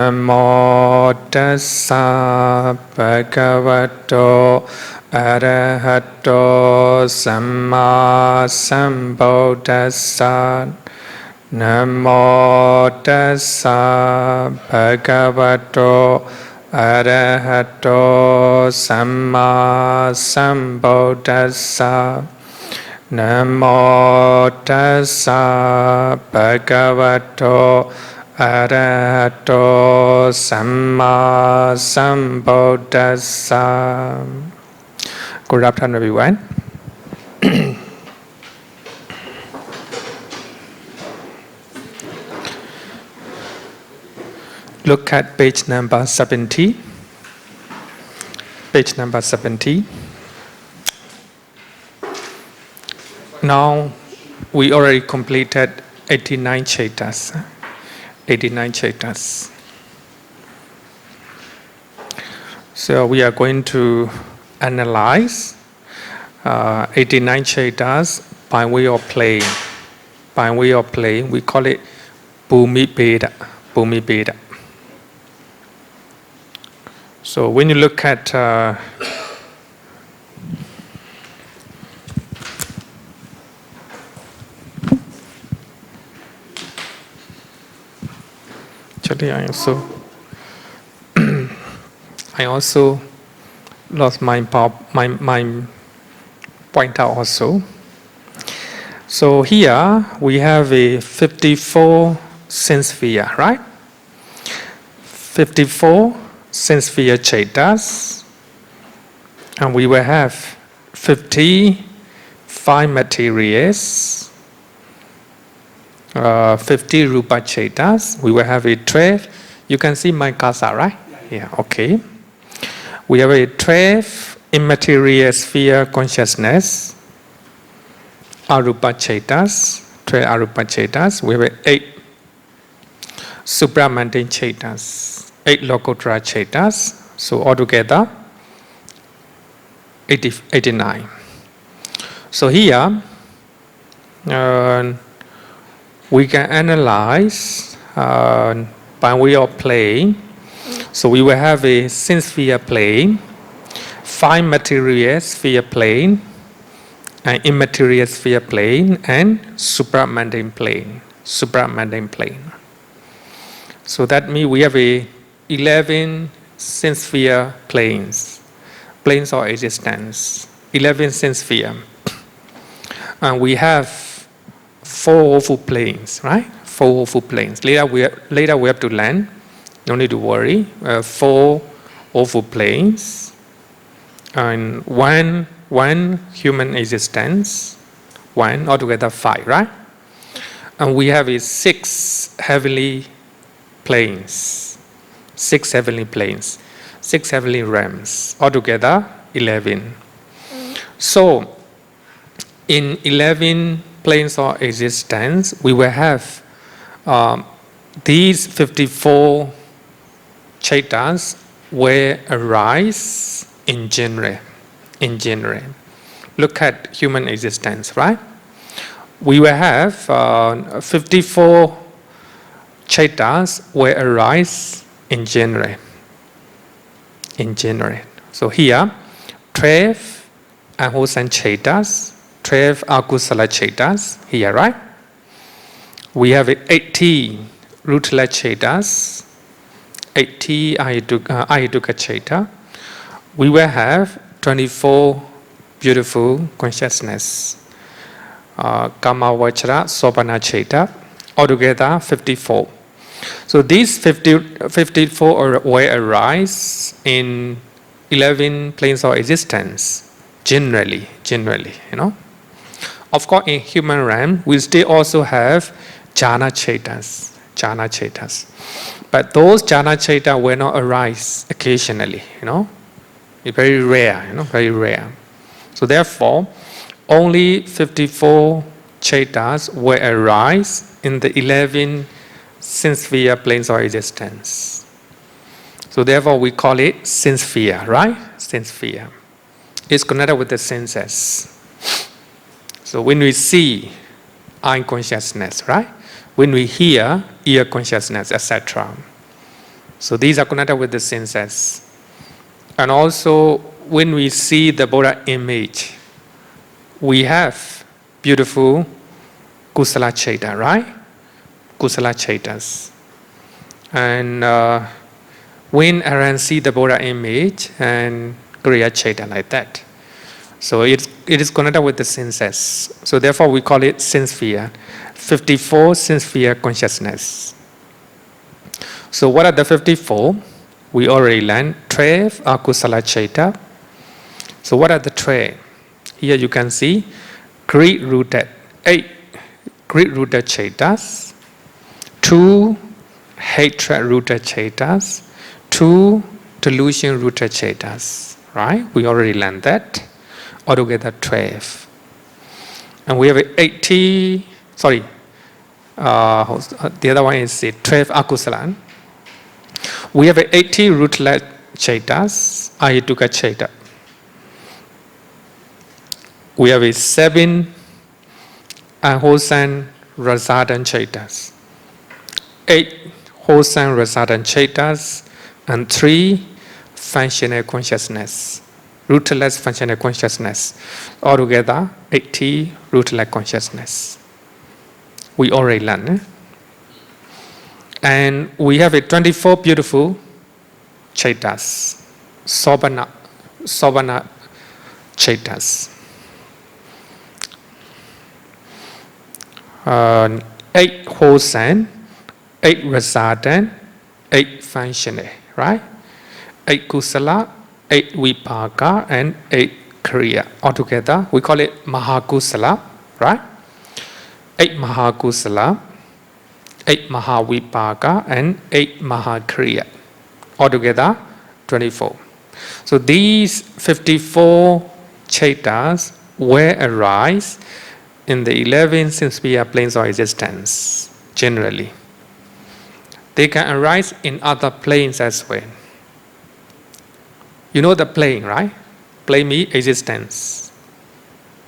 Namo tassa bhagavato arahato samma sambuddhassa. Namo tassa bhagavato arahato samma sambuddhassa. Namo tassa bhagavato arahato samma sambuddhassa. Good afternoon, everyone. Look at page number 70. Page number 70. Now, we already completed 89 chapters. 89 chapters. So we are going to analyze 89 chapters by way of playing. By way of playing, we call it Bdmv. Bdmv. So when you look at actually, I also lost my pointer also. So here we have a 54 sense sphere, right? 54 sense sphere chaitas, and we will have 55 materials. 50 rupa chaitas. We will have a 12. You can see my cursor, right? Yeah, okay. We have a 12 immaterial sphere consciousness. Arupa chaitas. 12 arupa chaitas. We have 8 supramundane chaitas. 8 lokuttara chaitas. So altogether 89. So here we can analyze by way of playing. So we will have a sense sphere plane, 5 material sphere plane, an immaterial sphere plane, and supramundane plane. Supramundane plane. So that means we have 11 sense sphere planes, planes of existence. 11 sense sphere, and we have 4 awful planes, right? 4 awful planes. Later we have to land. No need to worry. 4 awful planes, and one human existence. 1 altogether 5, right? And we have 6 heavenly planes. 6 heavenly planes. 6 heavenly realms. Altogether 11. So in 11 planes of existence, we will have these 54 chaitas will arise in general. In general. Look at human existence, right? We will have 54 chaitas will arise in general. In general. So here, 12 Ahosan chaitas, 12 akusala chaitas here, right? We have 80 rutila chaitas, 80 ahiduka chaita. We will have 24 beautiful consciousness, kama vachara sopana chaita, altogether 54. So these 54 will arise in 11 planes of existence, generally, you know. Of course, in human realm, we still also have jhana chaitas. But those jhana chaitas will not arise occasionally, you know. It's very rare, you know, very rare. So therefore, only 54 chaitas will arise in the 11 sense sphere planes of existence. So therefore, we call it sense sphere, right? Sense sphere. It's connected with the senses. So when we see, eye consciousness, right? When we hear, ear consciousness, etc. So these are connected with the senses. And also, when we see the Buddha image, we have beautiful kusala chaita, right? Kusala chaitas. And when Aran see the Buddha image and Kriya chaita like that. So it is connected with the senses. So therefore we call it sense sphere. 54 sense sphere consciousness. So what are the 54? We already learned 12 are kusala chaita. So what are the 12? Here you can see greed rooted, 8 greed rooted chaitas, 2 hatred rooted chaitas, 2 delusion rooted chaitas. Right? We already learned that. Altogether 12. And we have 80, sorry, the other one is 12 akusala. We have 80 rootless chaitas, ahituka chaita. We have 7 unwholesome rasadan chaitas, 8 wholesome rasadan chaitas, and 3 functional consciousness, rootless functional consciousness. Altogether 80 rootless consciousness. We already learned. And we have 24 beautiful chaitas, sobana chaitas. 8 wholesome, 8 rasadan, 8 functional, right? 8 kusala, 8 vipaka, and 8 kriya. Altogether, we call it mahakusala, right? 8 mahakusala, 8 mahavipaka, and 8 mahakriya. Altogether, 24. So these 54 chaitas will arise in the 11 sense-sphere planes of existence, generally. They can arise in other planes as well. You know the plane, right? Plane means existence.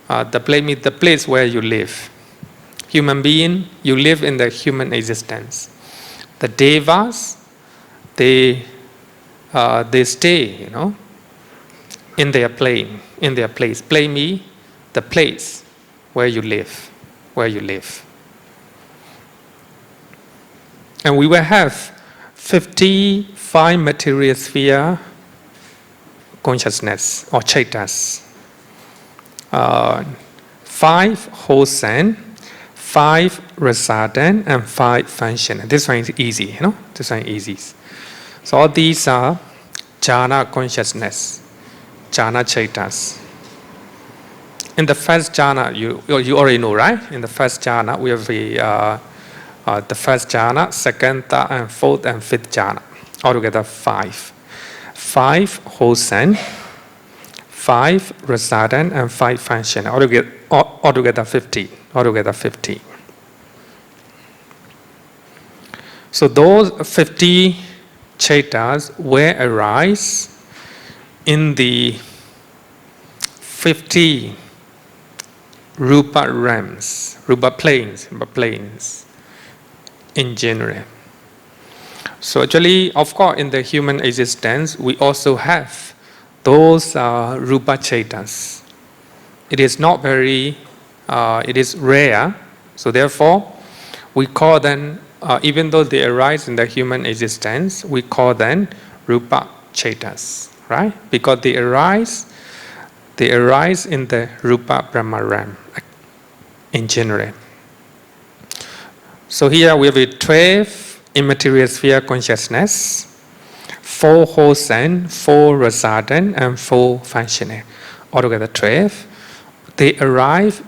The plane means the place where you live. Human being, you live in the human existence. The devas, they stay, in their plane, in their place. Plane means the place where you live, And we will have 55 material sphere consciousness or chaitas. 5 wholesome, 5 rasadan, and 5 functional. This one is easy, This one is easy. So all these are jhana consciousness, jhana chaitas. In the first jhana, you already know, right? In the first jhana, we have the first jhana, second, third, and fourth, and fifth jhana. Altogether 5. 5 wholesome, 5 rasadan, and 5 functional. Altogether 50. Altogether 50. So those 50 chaitas will arise in the 50 rupa realms, rupa planes in general. So actually, of course, in the human existence, we also have those rupa chaitas. It is not very, it is rare. So therefore, we call them, even though they arise in the human existence, we call them rupa chaitas, right? Because they arise in the rupa brahma realm in general. So here we have a 12 immaterial sphere consciousness, 4 wholesome, 4 rasadan, and 4 functional. Altogether 12. They arrive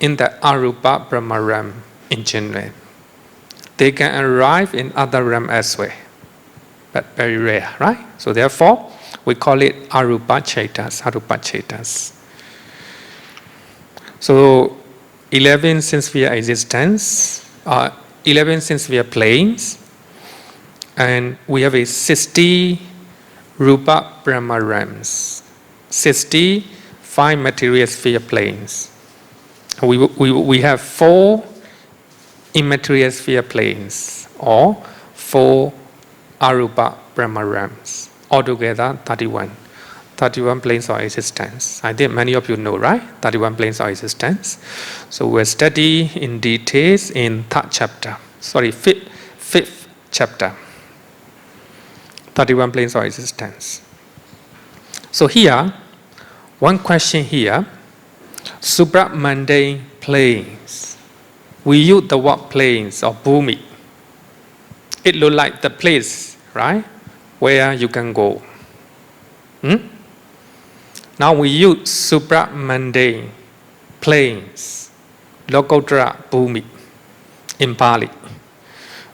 in the arupa brahma realm in general. They can arrive in other realms as well, but very rare, right? So therefore, we call it arupa chaitas. So 11 sense-sphere existence, 11 sense-sphere planes, and we have a 60 rupa brahma realms, 60 5 material sphere planes. We have 4 immaterial sphere planes, or 4 arupa Brahma realms. Altogether 31 planes of existence. I think many of you know, right? 31 planes of existence. So we'll study in details in fifth chapter. 31 planes of existence. So here, one question here, supramundane planes. We use the word planes or bhumi. It looks like the place, right, where you can go. Now we use supramundane planes, Lokottara bhumi in Pali.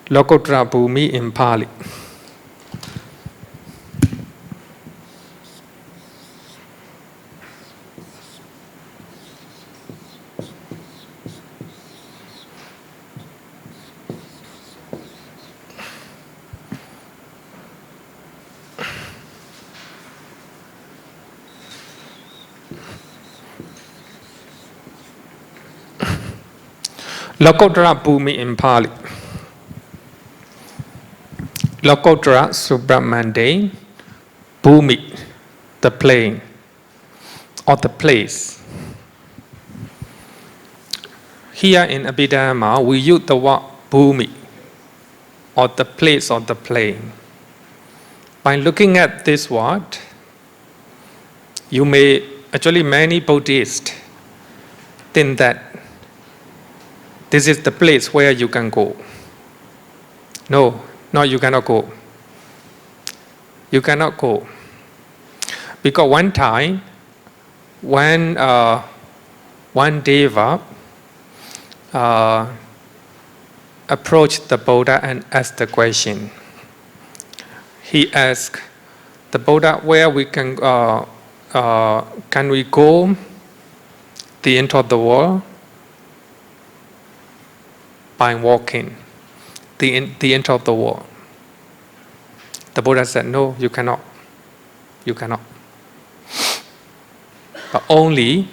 Lokottara bhumi in Pali. Lokottara bhumi in Pali. Lokottara supramundane bhumi, the plane or the place. Here in Abhidhamma, we use the word bhumi or the place or the plane. By looking at this word, you may, actually many Buddhists think that this is the place where you can go. No, you cannot go. You cannot go. Because one time, when one Deva approached the Buddha and asked the question, he asked the Buddha, where we can we go the end of the world? By walking, the end of the world. The Buddha said, no, you cannot. You cannot. But only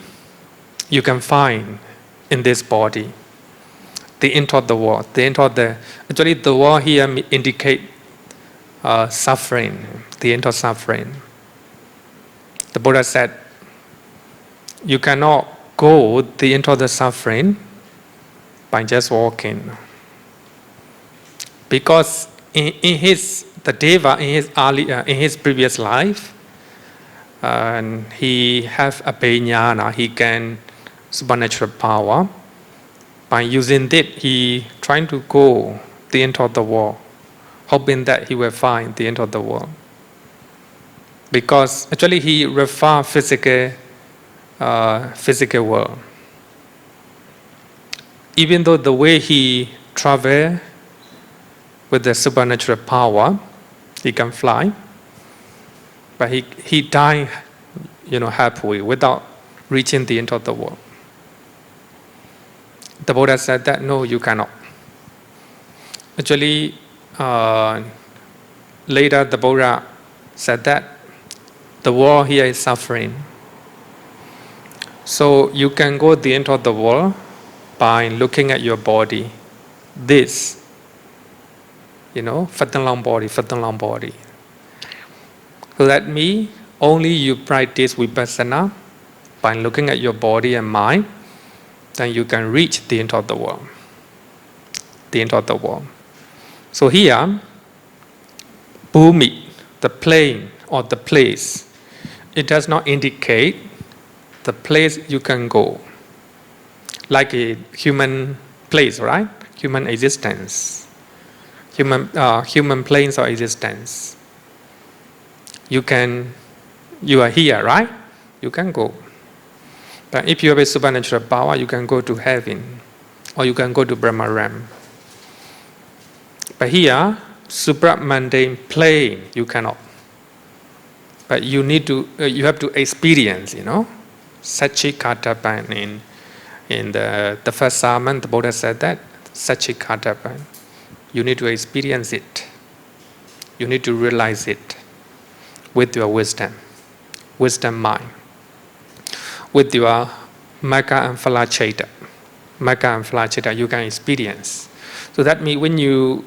you can find in this body the end of the world. The end of actually the world here indicate suffering, the end of suffering. The Buddha said, you cannot go the end of the suffering by just walking, because in the Deva in his previous life, he have a jnana, he can supernatural power. By using that, he trying to go the end of the world, hoping that he will find the end of the world. Because actually he refer physical world. Even though the way he travel with the supernatural power, he can fly, but he died, halfway without reaching the end of the world. The Buddha said that no, you cannot. Actually, later the Buddha said that the world here is suffering, so you can go the end of the world by looking at your body, this, fat and long body. So that means only you practice vipassana by looking at your body and mind, then you can reach the end of the world. The end of the world. So here, bhumi, the plane or the place, it does not indicate the place you can go. Like a human place, right? Human existence. Human planes of existence. You are here, right? You can go. But if you have a supernatural power, you can go to heaven, or you can go to Brahma realm. But here, supramundane plane, you cannot. But you have to experience, Satchikatapan. In the first sermon, the Buddha said that, Satchikatapan. You need to experience it. You need to realize it with your wisdom mind. With your Magga and Phalacchita. You can experience. So that means when you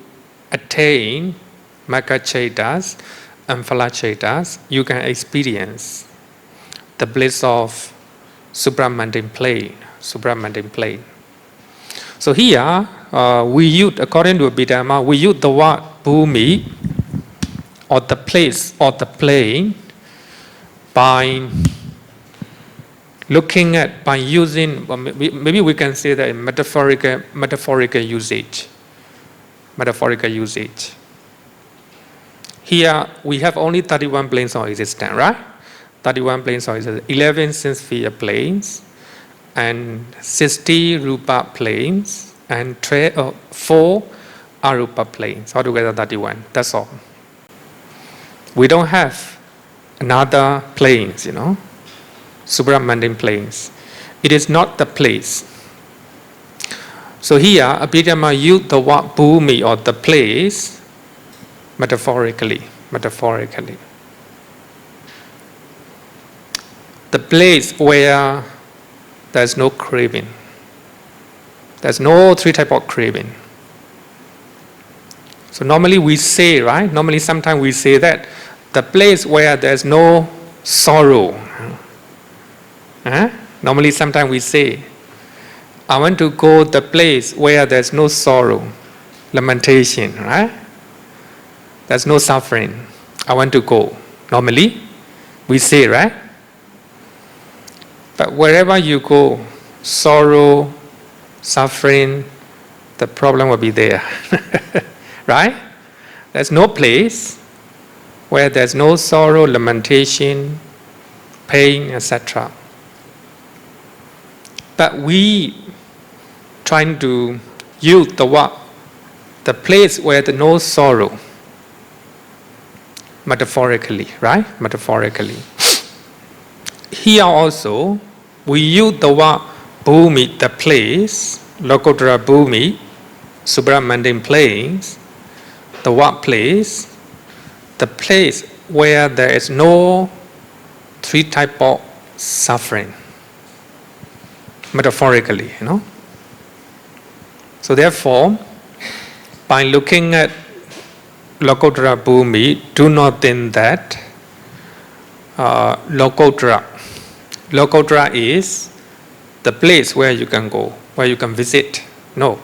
attain Magga Chetas and Phala Chetas, you can experience the bliss of supramundane plane. So here, we use, according to Abhidhamma, we use the word Bhumi, or the place, or the plane, by looking at, by using, maybe we can say that in metaphorical usage. Here, we have only 31 planes of existence, right? 31 planes of existence, 11 sense sphere planes, and 60 rupa planes, and 4 arupa planes, altogether 31, that's all. We don't have another planes, supramundane planes. It is not the place. So here, Abhidhamma used the word Bhumi, or the place, metaphorically. The place where there's no craving. There's no three type of craving. So normally we say, right? Normally sometimes we say that the place where there's no sorrow. Normally sometimes we say, I want to go to the place where there's no sorrow, lamentation, right? There's no suffering. I want to go. Normally we say, right? But wherever you go, sorrow, suffering, the problem will be there. Right? There's no place where there's no sorrow, lamentation, pain, etc. But we trying to use the word, the place where there's no sorrow, metaphorically, right? Metaphorically. Here also, we use the word Bhumi, the place, Lokottara Bhumi, supramundane planes, the word place, the place where there is no three type of suffering, metaphorically, So therefore, by looking at Lokottara Bhumi, do not think that Lokottara is the place where you can go, where you can visit. No.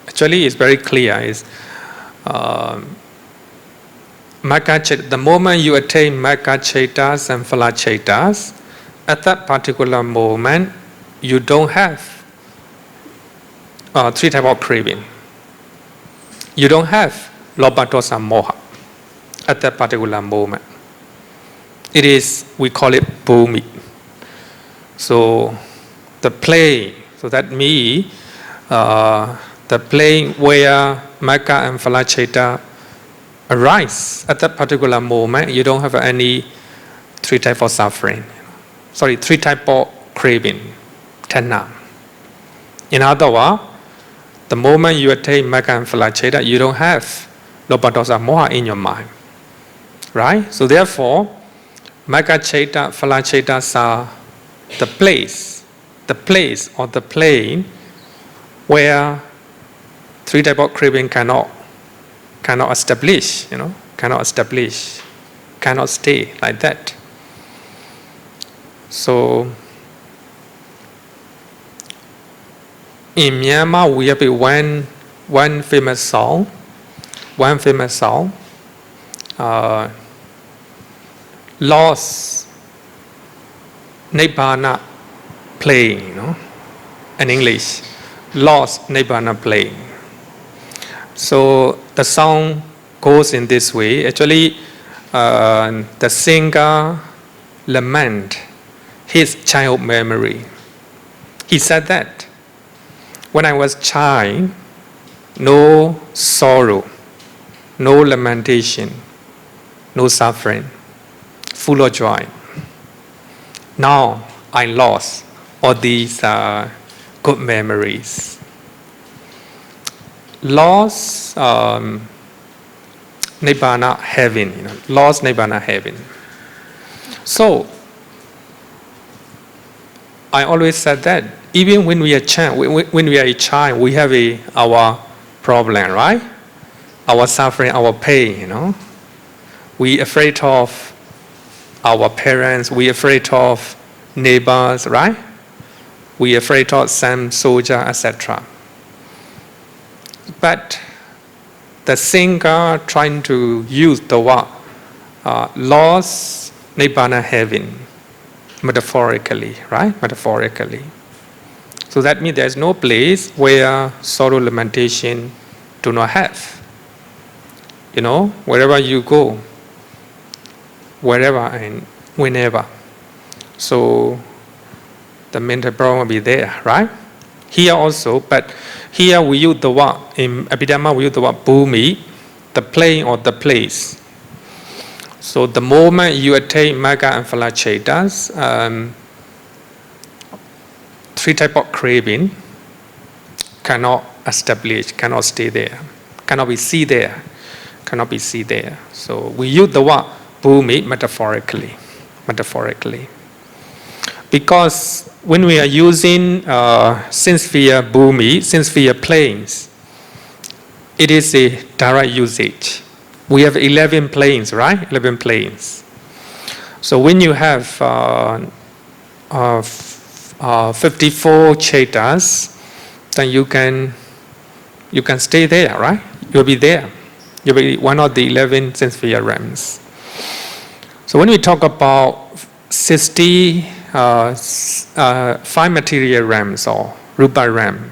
Actually, it's very clear. It's, the moment you attain Magga Chetas and Phala Chetas, at that particular moment, you don't have three types of craving. You don't have Lobha, Dosa, Moha at that particular moment. It is, we call it Bhumi. So the plane, so that means the plane where Magga and Phala Cheta arise at that particular moment, you don't have any three types of suffering. Three types of craving, tanha. In other words, the moment you attain Magga and Phala Cheta, you don't have Lobha, Dosa, Moha in your mind. Right? So therefore, Magga Cheta, Phala Chetas are the place or the plane where three types of craving cannot establish, cannot stay like that. So in Myanmar we have one famous song, Lost Nibbana Plane, in English, Lost Nibbana Plane. So the song goes in this way. Actually, the singer lament his childhood memory. He said that when I was child, no sorrow, no lamentation, no suffering, full of joy. Now I lost all these good memories. Lost Nibbana heaven, lost Nibbana heaven. So I always said that even when we are a child, we have our problem, right? our suffering, our pain, you know. We afraid of our parents, we afraid of neighbors, right? We afraid of some soldier, etc. But the singer trying to use the word lost Nibbana heaven, metaphorically, right? Metaphorically. So that means there's no place where sorrow, lamentation do not have. You know, wherever you go, wherever and whenever. So the mental problem will be there, right? Here also, but here we use the word, in Abhidhamma we use the word Bhumi, the plane or the place. So the moment you attain Magga and Phala Chetas, three types of craving cannot establish, cannot stay there, cannot be seen there, cannot be seen there. So we use the word Bhumi metaphorically. Because when we are using sense sphere Bhumi, sense sphere planes, it is a direct usage. We have 11 planes, right? 11 planes. So when you have 54 chetas, then you can stay there, right? You'll be there. You'll be one of the 11 sense sphere realms. So when we talk about 5 material realms or rupa realm,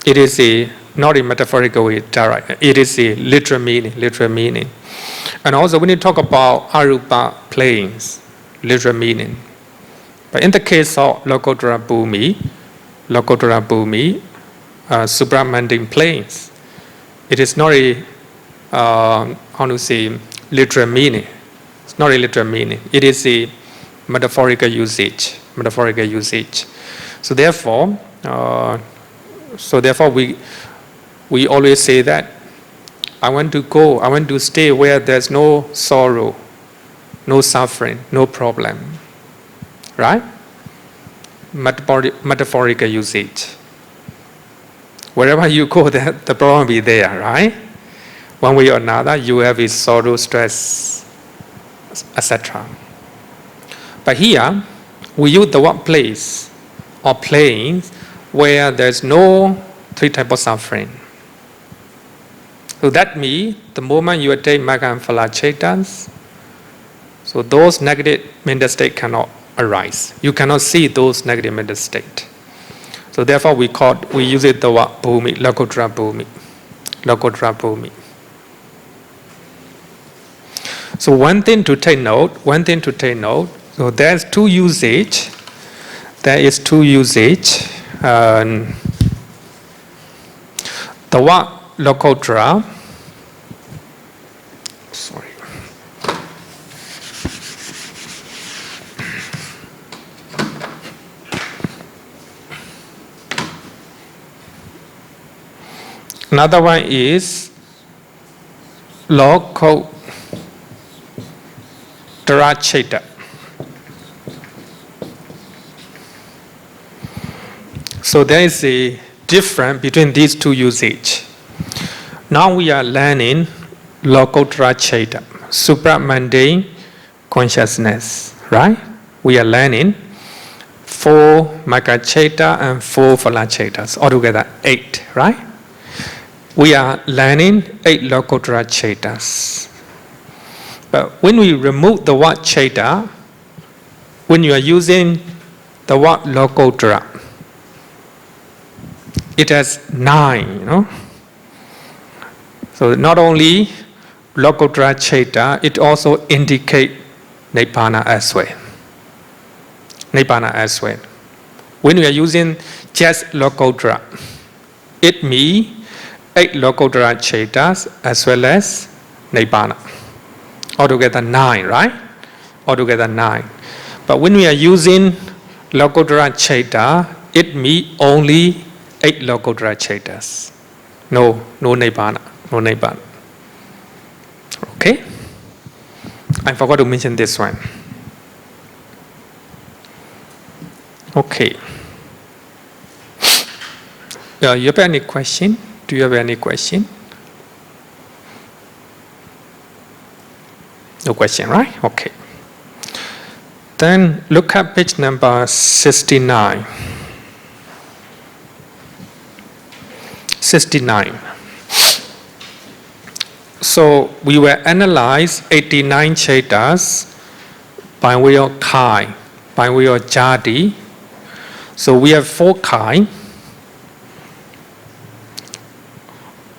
it is not a metaphorical way, direct. It is a literal meaning. And also when you talk about arupa planes, literal meaning. But in the case of Lokottara Bhumi, supramundane planes, it is not a literal meaning. It's not a literal meaning. It is a metaphorical usage. So therefore, we always say that I want to stay where there's no sorrow, no suffering, no problem. Right? Metaphorical usage. Wherever you go, the problem will be there, right? One way or another, you have a sorrow, stress, etc. But here, we use the word place or planes where there's no three types of suffering. So that means the moment you attain Magga and Phala Chetas, so those negative mental states cannot arise. You cannot see those negative mental states. So therefore we use it the word Bhumi, Lokottara Bhumi. So one thing to take note, so there's two usage. The word Lokottara, another one is Lokottara Cheta. So there is a difference between these two usage. Now we are learning Lokottara Cheta, supramundane consciousness, right? We are learning 4 Magga Cheta and 4 Phala Chetas, altogether 8, right? We are learning 8 Lokottara Chetas. But when we remove the word Cheta, when you are using the word Lokottara, it has 9, you know. So not only Lokottara Cheta, it also indicates Nibbana as well. When we are using just Lokottara, it means 8 Lokottara Chetas as well as Nibbana. Altogether 9, right? Altogether 9. But when we are using Lokottara Cheta, it means only 8 Lokottara Chetas. No Nibbana. Okay? I forgot to mention this one. Okay. You have any question? Do you have any question? No question, right? Okay. Then look at page number 69. 69. So we will analyze 89 chetas by way of kind, by way of jadi. So we have 4 kind.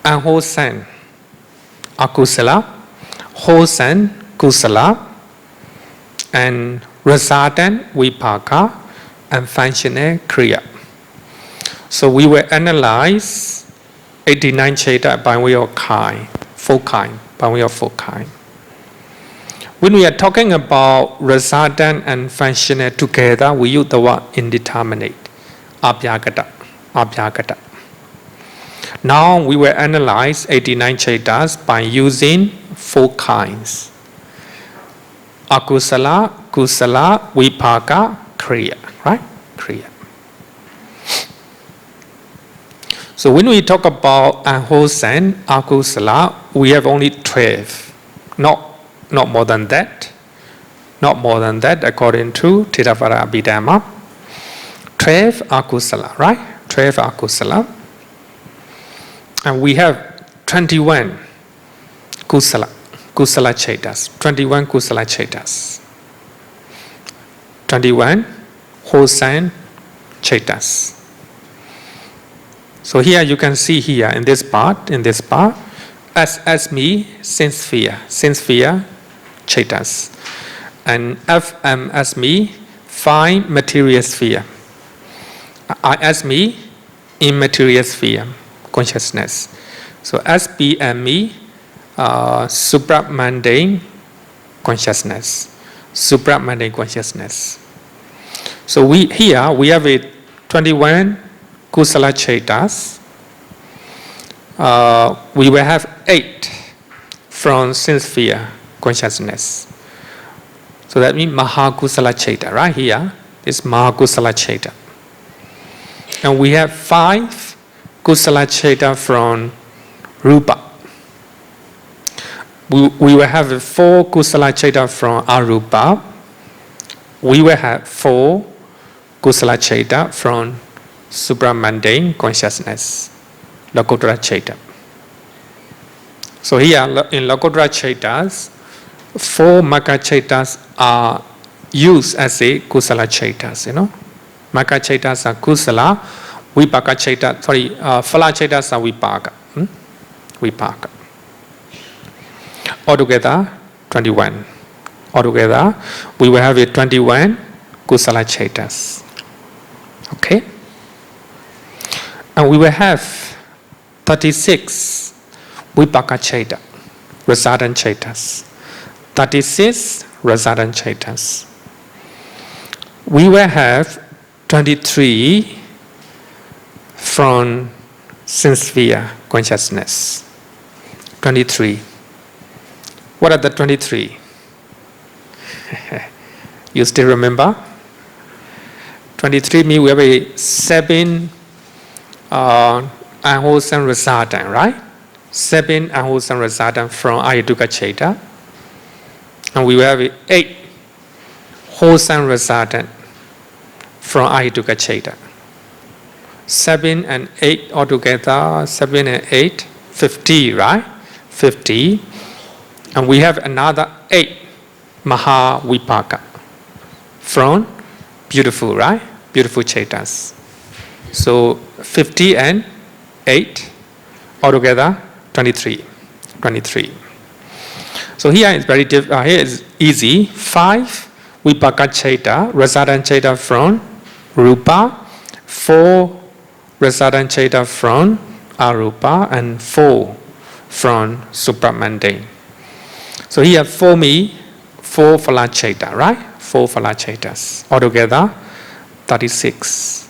Unwholesome, akusala, wholesome, kusala, and resultant, vipaka, and functional, kriya. So we will analyze 89 cheta by way of kind, 4 kind, by way of 4 kind. When we are talking about resultant and functional together, we use the word indeterminate, abhyagata, abhyagata. Now we will analyze 89 chetas by using 4 kinds. Akusala, kusala, vipaka, kriya. Right? Kriya. So when we talk about unwholesome, akusala, we have only 12. Not more than that. Not more than that according to Theravada Abhidhamma. 12 akusala, right? 12 akusala. And we have 21 kusala chetas. 21 kusala chetas. 21 wholesome chetas. So here you can see here in this part, as me, sincere chetas. And FM as me, fine material sphere. I as me, immaterial sphere. Consciousness. So SP and me, supramundane consciousness. Supramundane consciousness. So we have a 21 kusala chetas. We will have 8 from sincere consciousness. So that means Mahakusala cheta. Right here is Mahakusala cheta. And we have 5 kusala cheta from rupa. We will have 4 kusala cheta from arupa. We will have 4 kusala cheta from supramundane consciousness, Lokuttara cheta. So here in Lokuttara chetas, 4 Magga chetas are used as a kusala chetas, Magga chetas are kusala, vipaka cheta, phala chetas are vipaka. Vipaka. Altogether, 21. Altogether, we will have a 21 kusala chetas. Okay? And we will have 36 vipaka cheta, resultant chetas. 36 resultant chetas. We will have 23 from sincere consciousness. 23. What are the 23? You still remember? 23 means we have a 7 unwholesome resultant, right? 7 unwholesome resultant from Ayaduka Cheta. And we will have 8 wholesome resultant from Ayaduka Cheta. 7 and 8 altogether, 7 and 8, 50, right? 50. And we have another 8 Maha Vipaka from beautiful, right? Beautiful chetas. So 50 and 8, altogether 23. 23. So here is very here is easy. 5 Vipaka cheta, resultant cheta from Rupa, 4 resultant cheta from Arupa, and 4 from supramundane. So here for me, 4 phala cheta, right? 4 phala chetas. Altogether 36.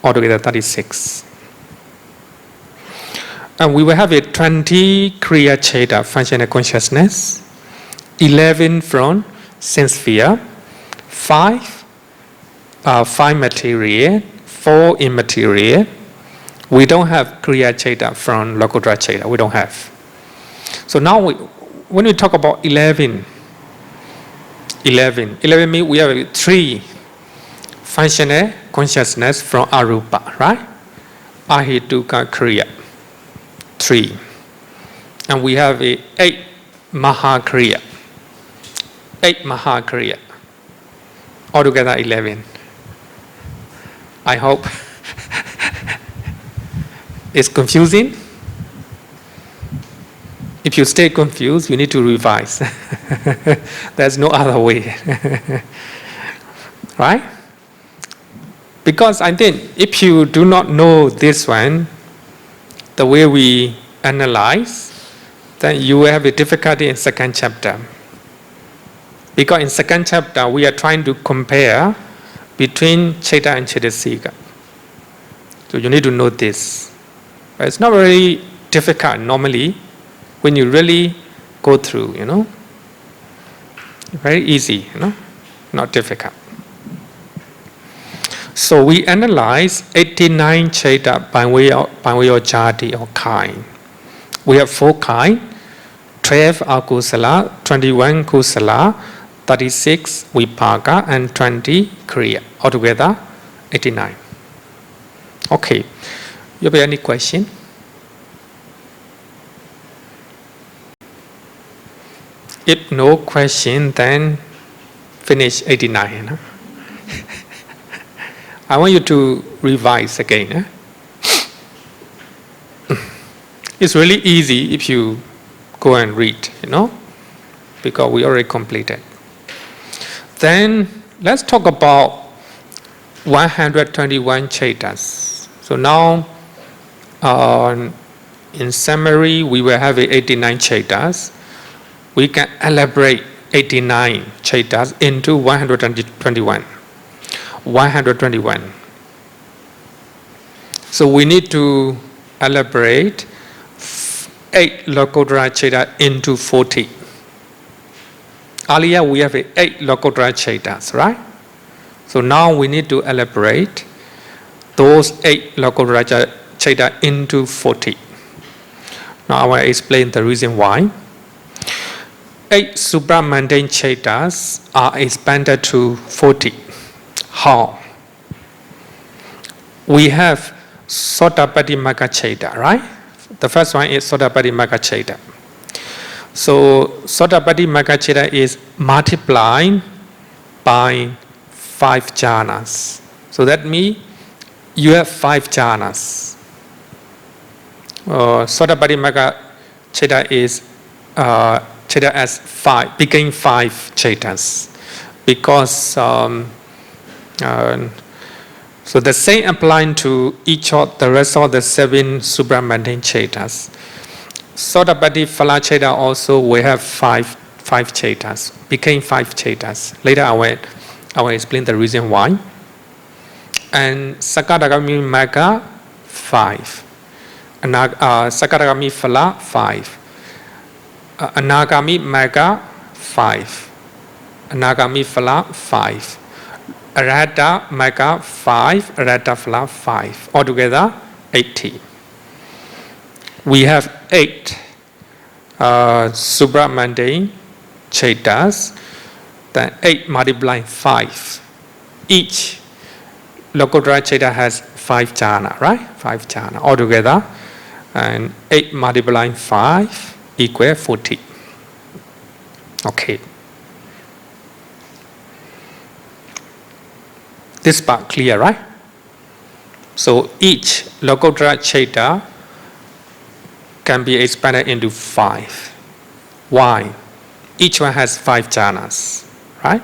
Altogether 36. And we will have a 20 kriya cheta, functional consciousness, 11 from sense sphere, 5 material, 4 immaterial. We don't have kriya cheta from Lokuttara cheta. We don't have. So now when we talk about 11 11. 11 means we have 3 functional consciousness from Arupa, right? Ahituka Kriya. 3. And we have 8 Mahakriya. 8 Mahakriya. Altogether 11. I hope it's confusing. If you stay confused, you need to revise. There's no other way. Right? Because I think if you do not know this one, the way we analyze, then you will have a difficulty in second chapter. Because in second chapter, we are trying to compare between Chaita and Chaitasika. So you need to know this. But it's not very difficult normally when you really go through, Very easy, not difficult. So we analyze 89 Chaita by way of jati or kind. We have 4 kind, 12 akusala, 21 kusala, 36 vipaka, and 20 kriya. Altogether, 89. Okay. You have any question? If no question, then finish 89. I want you to revise again. It's really easy if you go and read, because we already completed. Then let's talk about 121 Chaitas. So now, in summary, we will have 89 Chaitas. We can elaborate 89 Chaitas into 121. 121. So we need to elaborate 8 Lokottara Chaita into 40. Earlier we have 8 Lokottara Chaitas, right? So now we need to elaborate those 8 Lokottara Chaita into 40. Now I will explain the reason why. 8 supramundane Chaitas are expanded to 40. How? We have Sotapaddi Magga Chaita, right? The first one is Sotapaddi Magga Chaita. So Sotapaddi Magga Chaita is multiplied by 5 jhanas. So that means you have 5 jhanas. Sotapaddi Magga Chaita is Chaita as 5, became 5 Chaitas. Because so the same applying to each of the rest of the 7 supramundane Chaitas. Sotapaddi Phala Chaita also we have 5 Chaitas, became 5 Chaitas. Later I will explain the reason why. And Sakadagami Magga 5. Sakadagami Phala 5. Anagami Magga 5. Anagami Phala 5. Arahata Magga 5, Arahata Phala 5. Altogether 80. We have 8 supramundane Chaitas, then 8 multiplied 5. Each Lokottara Chaita has 5 jhana, right? 5 jhana altogether. And 8 multiplied 5 equal 40. Okay. This part clear, right? So each Lokottara Chaita can be expanded into 5. Why? Each one has 5 jhanas, right?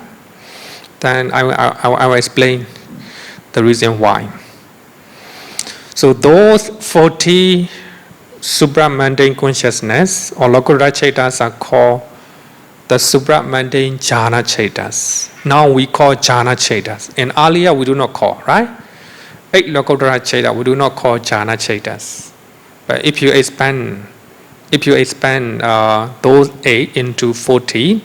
Then I will explain the reason why. So those 40 supramundane consciousness or Lokottara Chaitas are called the supramundane jhana Chaitas. Now we call jhana Chaitas. And earlier we do not call, right? 8 Lokottara Chaita we do not call jhana Chaitas. But if you expand those 8 into 40,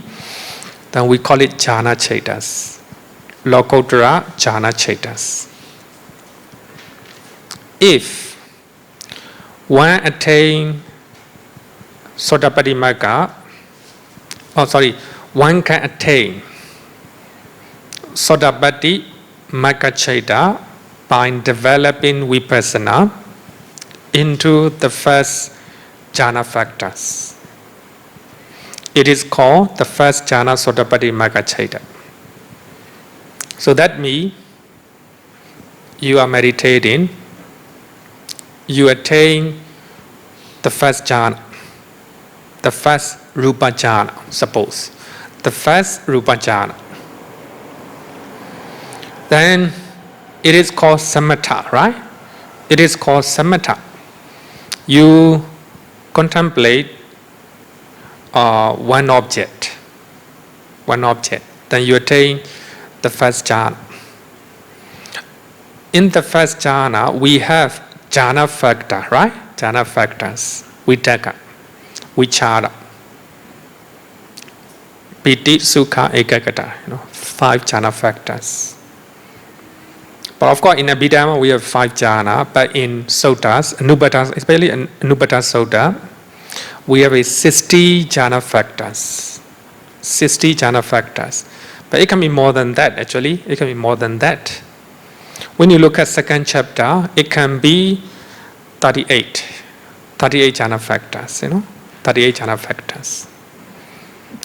then we call it jhana Chaitas. Lokottara jhana Chaitas. If one attain Sotapaddi Magga, one can attain Sodapatti Magaccheta by developing Vipassana into the first jhana factors. It is called the first jhana Sodapatti Magaccheta. So that means you are meditating, you attain the first jhana, the first rupa jhana, suppose, the first rupa jhana. Then it is called samatha, right? It is called samatha. You contemplate one object, then you attain the first jhana. In the first jhana, we have jhana factor, right? Jhana factors, vitaka, vichara, piti, sukha, ekaggata, 5 jhana factors. But of course, in Abhidhamma, we have 5 jhana, but in suttas, Anubbata, especially in Anubbata Sutta, we have 60 jhana factors. 60 jhana factors. But it can be more than that, actually. It can be more than that. When you look at second chapter, it can be 38 jhana factors, 38 jhana factors.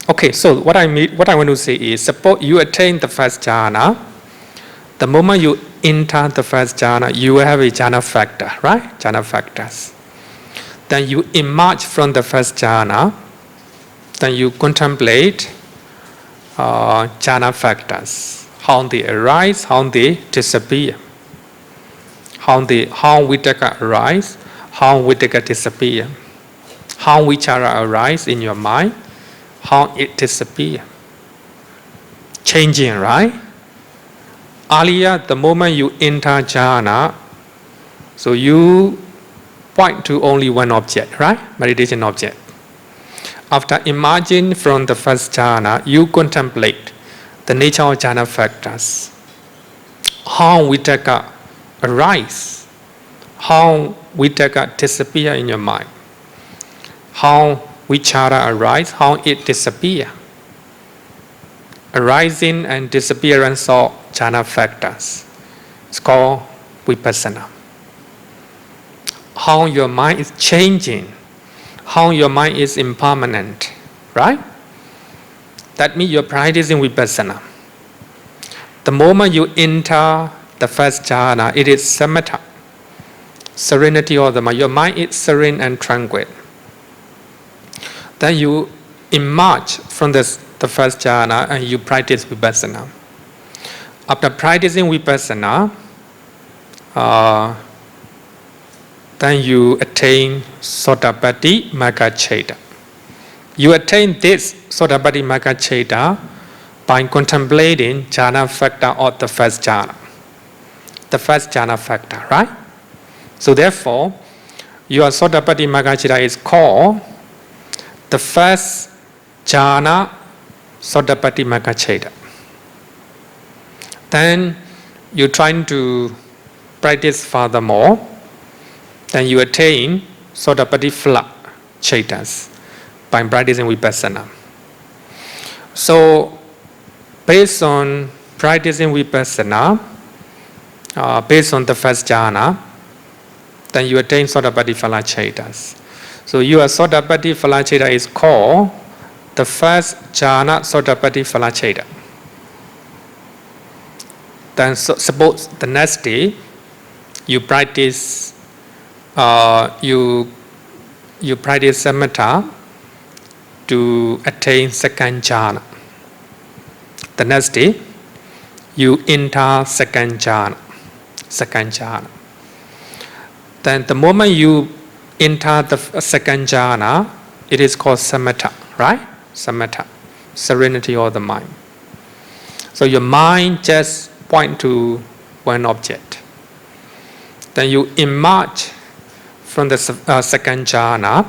Okay, so what I want to say is, suppose you attain the first jhana, the moment you enter the first jhana, you have a jhana factor, right? Jhana factors. Then you emerge from the first jhana, then you contemplate jhana factors, how they arise, how they disappear, how vitaka arise, how vitaka disappear, how vichara arise in your mind, how it disappear. Changing, right? Earlier, the moment you enter jhana, so you point to only one object, right? Meditation object. After emerging from the first jhana, you contemplate the nature of jhana factors, how vitaka arise, how vitaka disappear in your mind, how vichara arise, how it disappear. Arising and disappearance of jhana factors. It's called vipassana. How your mind is changing, how your mind is impermanent, right? That means you're practicing vipassana. The moment you enter the first jhana, it is samatha, serenity of the mind. Your mind is serene and tranquil. Then you emerge from the first jhana and you practice vipassana. After practicing vipassana, then you attain Sodapatti Magaccheta. You attain this Sodapatti Magaccheta by contemplating jhana factor of the first jhana. The first jhana factor, right? So therefore, your Sodapatti Magaccheta is called the first jhana Sodapatti Magaccheta. Then you're trying to practice furthermore, then you attain Sodapatti Phala Chetas by practicing vipassana. So, based on practicing vipassana, based on the first jhana, then you attain Sodapatti Phala Chetas. So, your Sodapatti Phala Cheta is called the first jhana Sodapatti Phala Cheta. Then suppose the next day you practice you practice samatha to attain second jhana. The next day you enter second jhana. Then the moment you enter the second jhana, it is called samatha, right? Samatha, serenity of the mind. So your mind just point to one object. Then you emerge from the second jhana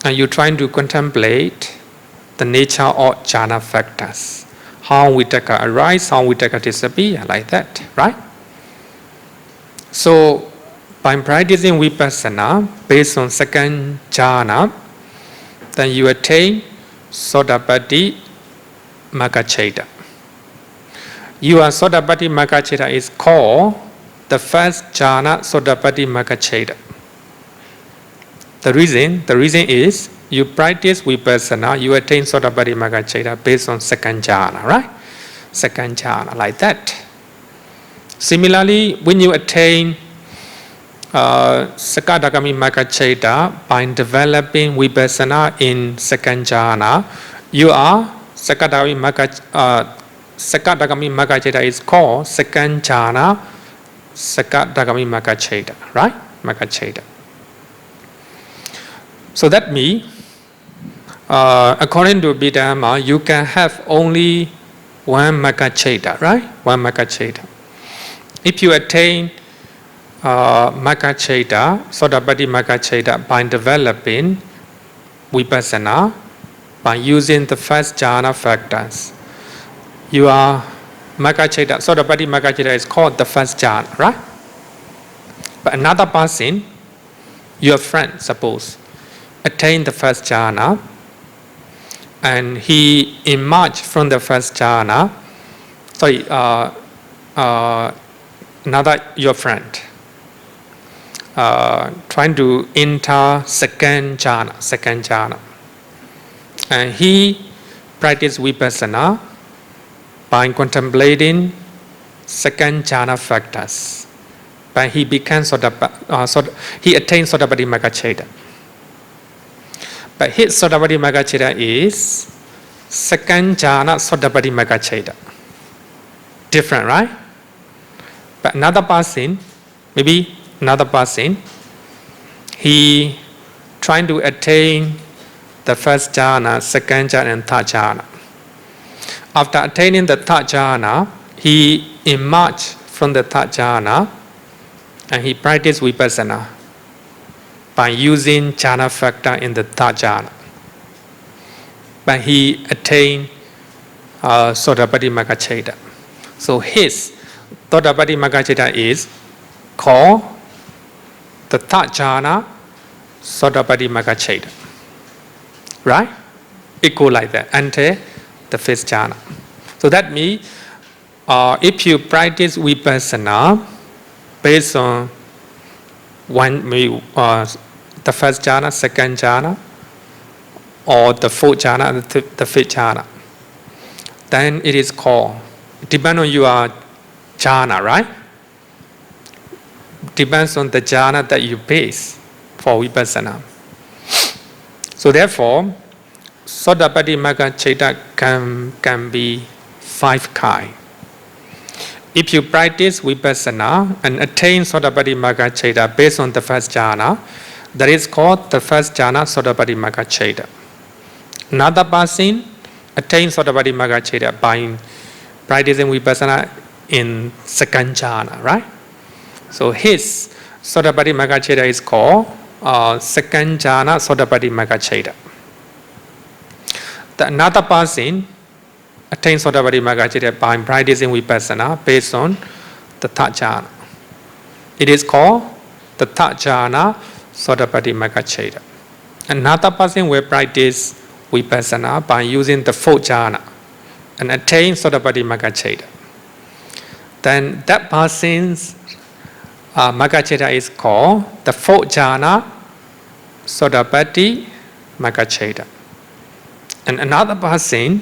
and you try to contemplate the nature of jhana factors. How vitaka arise, how vitaka disappear, like that, right? So by practicing vipassana based on second jhana, then you attain Sodapatti Magaccheta. your Sotapaddi Magacchita is called the first jhana Sotapaddi Magacchita. The reason is you practice vipassana, you attain Sotapaddi Magacchita based on second jhana, right? Second jhana, like that. Similarly, when you attain Sakadagami Magacchita by developing vipassana in second jhana, you are Sakadagami Magacchita is called second jhana Sakadagami Magacchita, right? Magacchita. So that means, according to Abhidhamma, you can have only one Magacchita, right? One Magacchita. If you attain Magacchita, Sotapaddi Magacchita by developing vipassana, by using the first jhana factors, you are Magacchita, Sotapaddi Magacchita is called the first jhana, right? But another person, your friend, suppose, attain the first jhana, and he emerged from the first jhana. Another your friend trying to enter second jhana, and he practiced vipassana by contemplating second jhana factors. But he became he attained Sotapaddi Magacchita. But his Sotapaddi Magacchita is second jhana Sotapaddi Magacchita. Different, right? But another person, he trying to attain the first jhana, second jhana, and third jhana. After attaining the third jhana, he emerged from the third jhana and he practiced vipassana by using jhana factor in the third jhana. But he attained Sotapaddi Magacchita. So his Sotapaddi Magacchita is called the third jhana Sotapaddi Magacchita. Right? Equal like that, enter the fifth jhana. So that means if you practice vipassana based on the first jhana, second jhana, or the fourth jhana, the fifth jhana, then it is called, depends on your jhana, right? Depends on the jhana that you base for vipassana. So therefore, Sotapaddi Magacchita can be 5 kinds. If you practice vipassana and attain Sotapaddi Magacchita based on the first jhana, that is called the first jhana Sotapaddi Magacchita. Another person attains Sotapaddi Magacchita by practicing vipassana in second jhana, right? So his Sotapaddi Magacchita is called second jhana Sotapaddi Magacchita. Another person attains Sotapaddi Magacchita by practicing vipassana based on the third jhana. It is called the third jhana Sotapaddi Magacchita. Another person will practice vipassana by using the fourth jhana and attain Sotapaddi Magacchita. Then that person's Magacchita is called the fourth jhana Sotapaddi Magacchita. And another person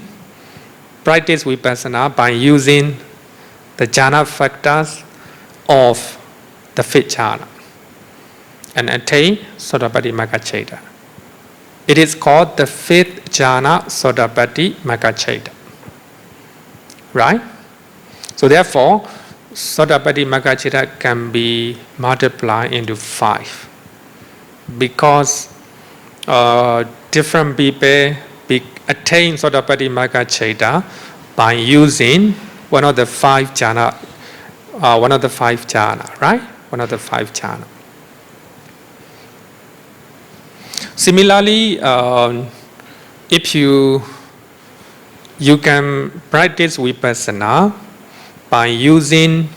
practice vipassana by using the jhana factors of the fifth jhana and attain Sotapaddi Magacchita. It is called the fifth jhana Sotapaddi Magacchita. Right? So therefore, Sotapaddi Magacchita can be multiplied into 5 because different people attain Sotapaddi Magacchita by using one of the 5 jhana, right? One of the 5 jhana. Similarly, if you can practice vipassana by using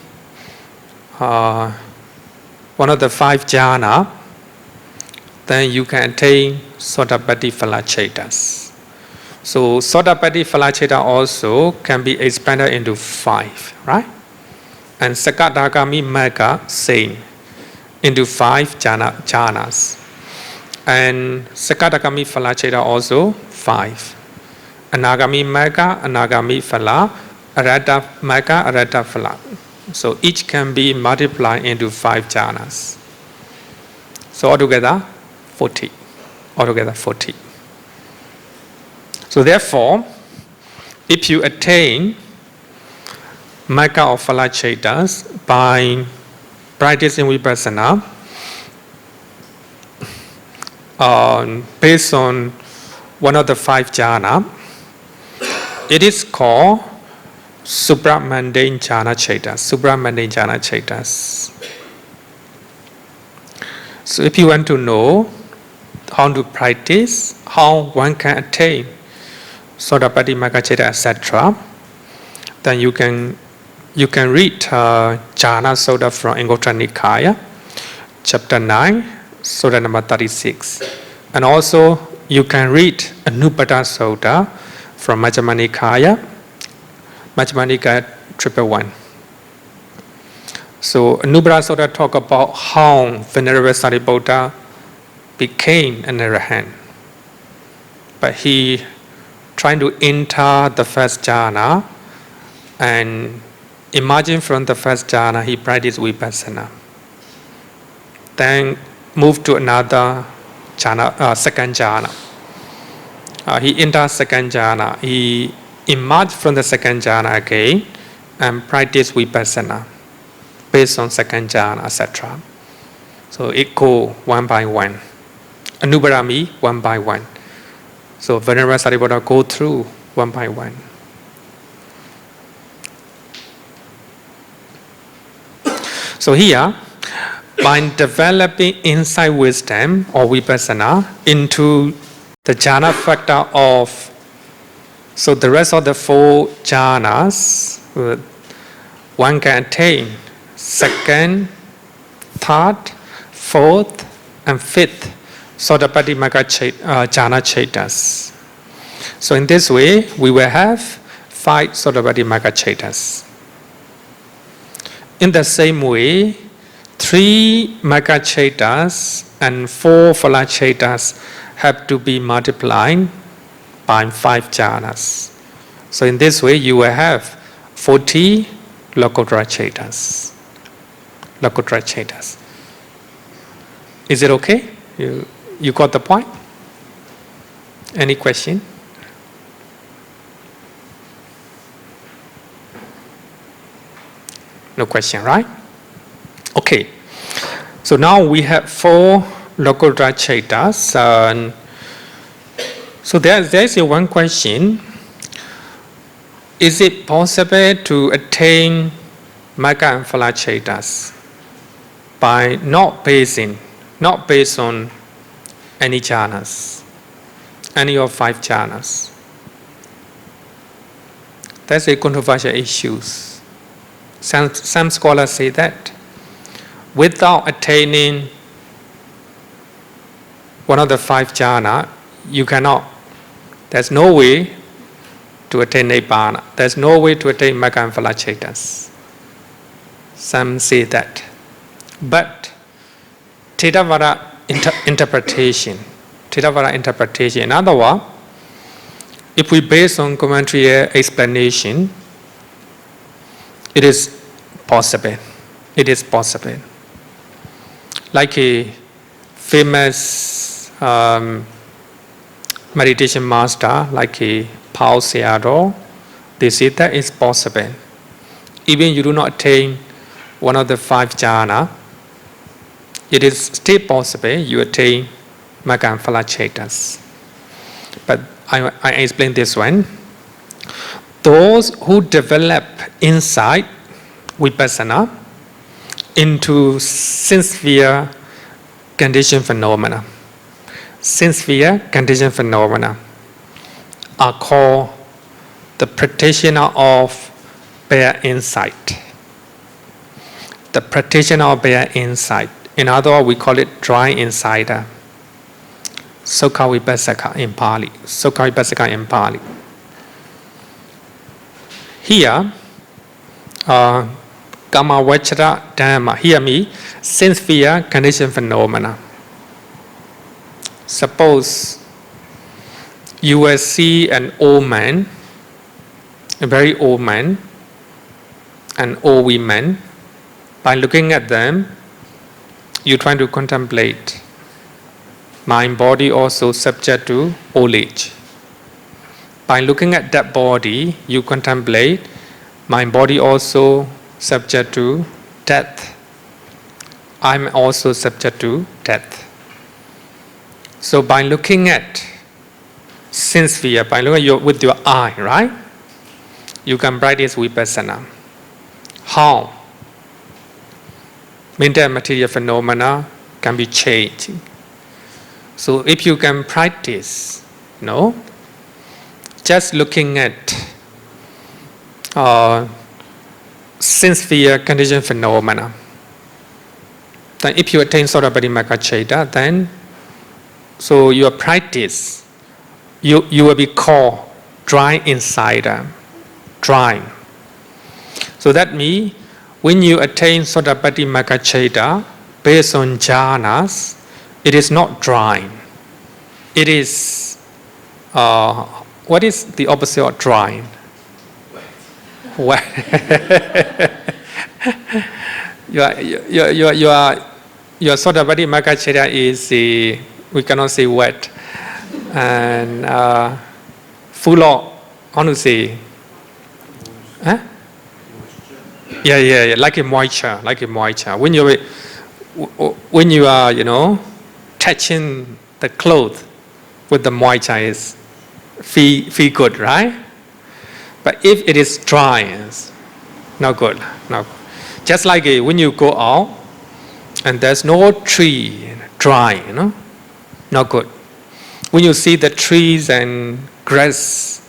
one of the 5 jhana, then you can attain Sotapaddi Phalaccetas. So Sotapaddi Phalacheta also can be expanded into 5, right? And Sakadagami Magga, same, into 5 jhanas. And Sakadagami Phalacheta also 5. Anagami Magga, Anagami Phala, Arahata Magga, Arahata Phala. So each can be multiplied into 5 jhanas. So altogether 40. Altogether 40. So therefore, if you attain Magga or Phalachetas by practicing Vipassana, based on one of the 5 jhana, it is called supramundane jhana chetas. Supramundane jhana chetas. So if you want to know how to practice, how one can attain Sotapaddi Magga Cheta, etc., then you can read Jhana Sutta from Anguttara Nikaya, chapter 9, Sutta number 36. And also you can read Anupada Sutta from Majjhima Nikaya, 111. So Anupada Sutta talk about how Venerable Sariputta became an arahant. But he trying to enter the first jhana, and imagine from the first jhana he practiced vipassana. Then moved to another jhana, second jhana. He entered second jhana. He emerged from the second jhana again and practiced vipassana based on second jhana, etc. So it go one by one. Anubarami one by one. So Venerable Sariputta go through one by one. So here, by developing insight wisdom or vipassana into the jhana factor of, so the rest of the 4 jhanas, one can attain second, third, fourth, and fifth Sotapaddi Magga jhana chetas. So in this way, we will have 5 Sotapaddi Magga chetas. In the same way, 3 Magga chetas and 4 Phalachetas have to be multiplied by 5 jhanas. So in this way, you will have 40 Lokuttara chetas. Lokuttara chetas. Is it okay? You got the point? Any question? No question, right? Okay. So now we have 4 Lokuttara chetas. So there's one question. Is it possible to attain Magga and Phalachetas by not based on any jhanas, any of 5 jhanas? That's a controversial issue. Some scholars say that without attaining one of the 5 jhana, you cannot. There's no way to attain Nibbana. There's no way to attain Magga and Phalachetas. Some say that. But Theravada interpretation, in other words, if we base on commentary explanation, it is possible. It is possible. Like a famous meditation master, like a Paul Seado, they say that it's possible. Even you do not attain one of the 5 jhana, it is still possible you attain Magga and Phalachetas. But I explain this one. Those who develop insight, vipassana, into sincere conditioned phenomena, are called the practitioner of bare insight. The practitioner of bare insight. In other words, we call it dry insider. Sukha Vipassaka in Pali. Sukha Vipassaka in Pali. Here, Kama Vachara Dhamma. Hear me. Sense fear, conditioned phenomena. Suppose you will see an old man, a very old man, an old woman. By looking at them, you try to contemplate. Mind, body also subject to old age. By looking at that body, you contemplate. Mind, body also subject to death. I'm also subject to death. So by looking at sense sphere, by looking at with your eye, right? You can practice vipassana. How? Mental and material phenomena can be changed. So if you can practice, just looking at sense sphere conditioned phenomena, then if you attain Sotapadimagga, then so your practice, you will be called dry insider, dry. So that means when you attain Sotapadimagga based on jhanas, it is not dry. It is, what is the opposite of dry? Wet. Your Sotapadimagga is, we cannot say wet, and full of, how to say, huh? Yeah, like a moisture. When you are, touching the clothes with the moisture, is feel good, right? But if it is dry, it's not good. No. Just like when you go out and there's no tree, dry, not good. When you see the trees and grass,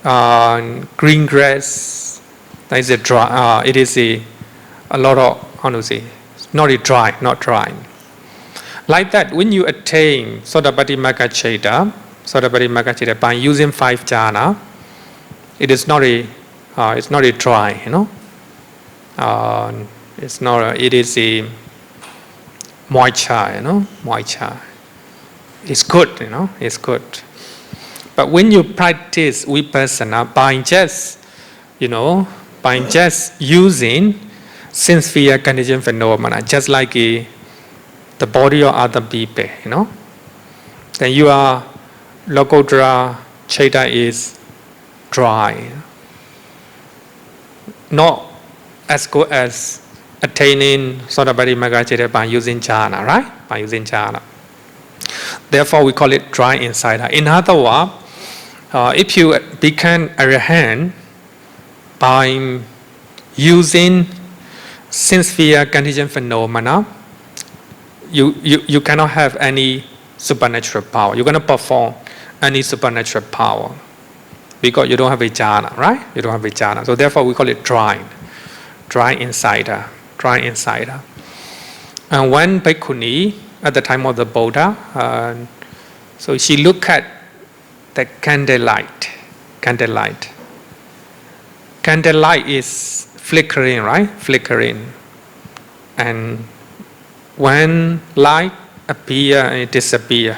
green grass, that is a dry. It is a lot of, how to say, not dry. Like that, when you attain Sotapadimagga by using 5 jhana, it is not a, it's not a dry, it's not. It is a moisture, moisture. It's good, it's good. But when you practice vipassana by just using sense sphere conditioned phenomena, just like the body of other people, then your Lokottara Chaita is dry. Not as good as attaining Sotapadimagga by using jhana, right? By using jhana. Therefore, we call it dry insider. In other words, if you become arahant by using sense sphere conditioned phenomena, you cannot have any supernatural power. You're going to perform any supernatural power because you don't have a jhana, right? You don't have a jhana. So therefore, we call it dry insider. And one bhikkhuni at the time of the Buddha, so she looked at the candlelight. Candlelight is flickering, right? Flickering. And when light appear and it disappear,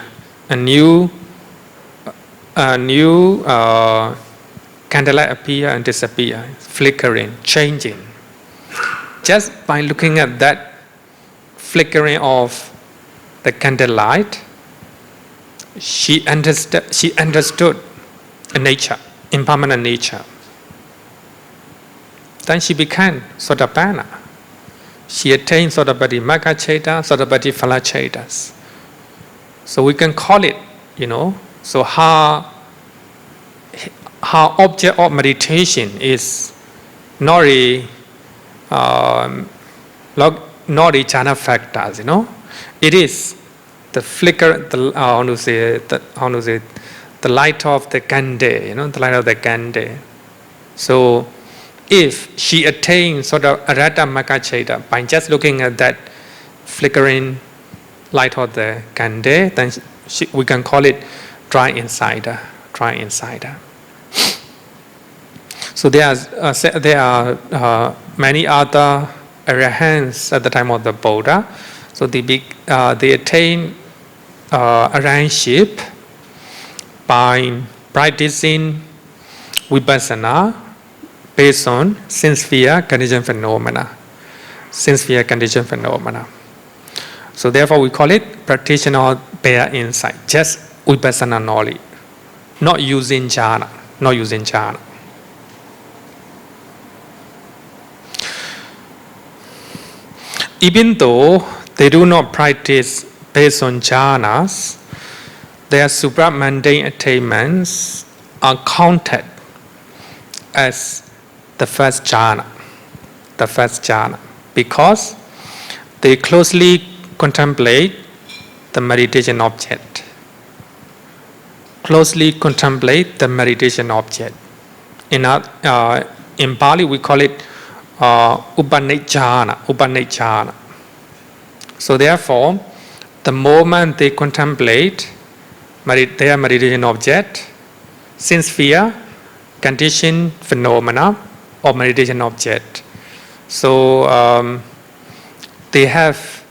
a new candlelight appear and disappear, flickering, changing. Just by looking at that flickering of the candlelight, she understood a nature, impermanent nature. Then she became Sotapanna. She attained Sotapadimagga, Sotapadiphala. So we can call it, so her object of meditation is not a jhana factors, It is the flicker, the light of the candle, the light of the candle. So if she attains Sotapadimagga by just looking at that flickering light of the candle, then We can call it dry insider. Dry insider. So there are many other arahants at the time of the Buddha. So they attain arahantship by practicing vipassana based on sense-sphere condition phenomena. Sense-sphere condition phenomena. So therefore we call it practitioner bare insight, just vipassana knowledge, not using jhana, not using jhana. Even though they do not practice based on jhanas, their supramundane attainments are counted as the first jhana, because they closely contemplate the meditation object. Closely contemplate the meditation object. In Pali we call it upanejjhana. So therefore, the moment they contemplate their meditation object, sense-sphere condition phenomena of meditation object, so they have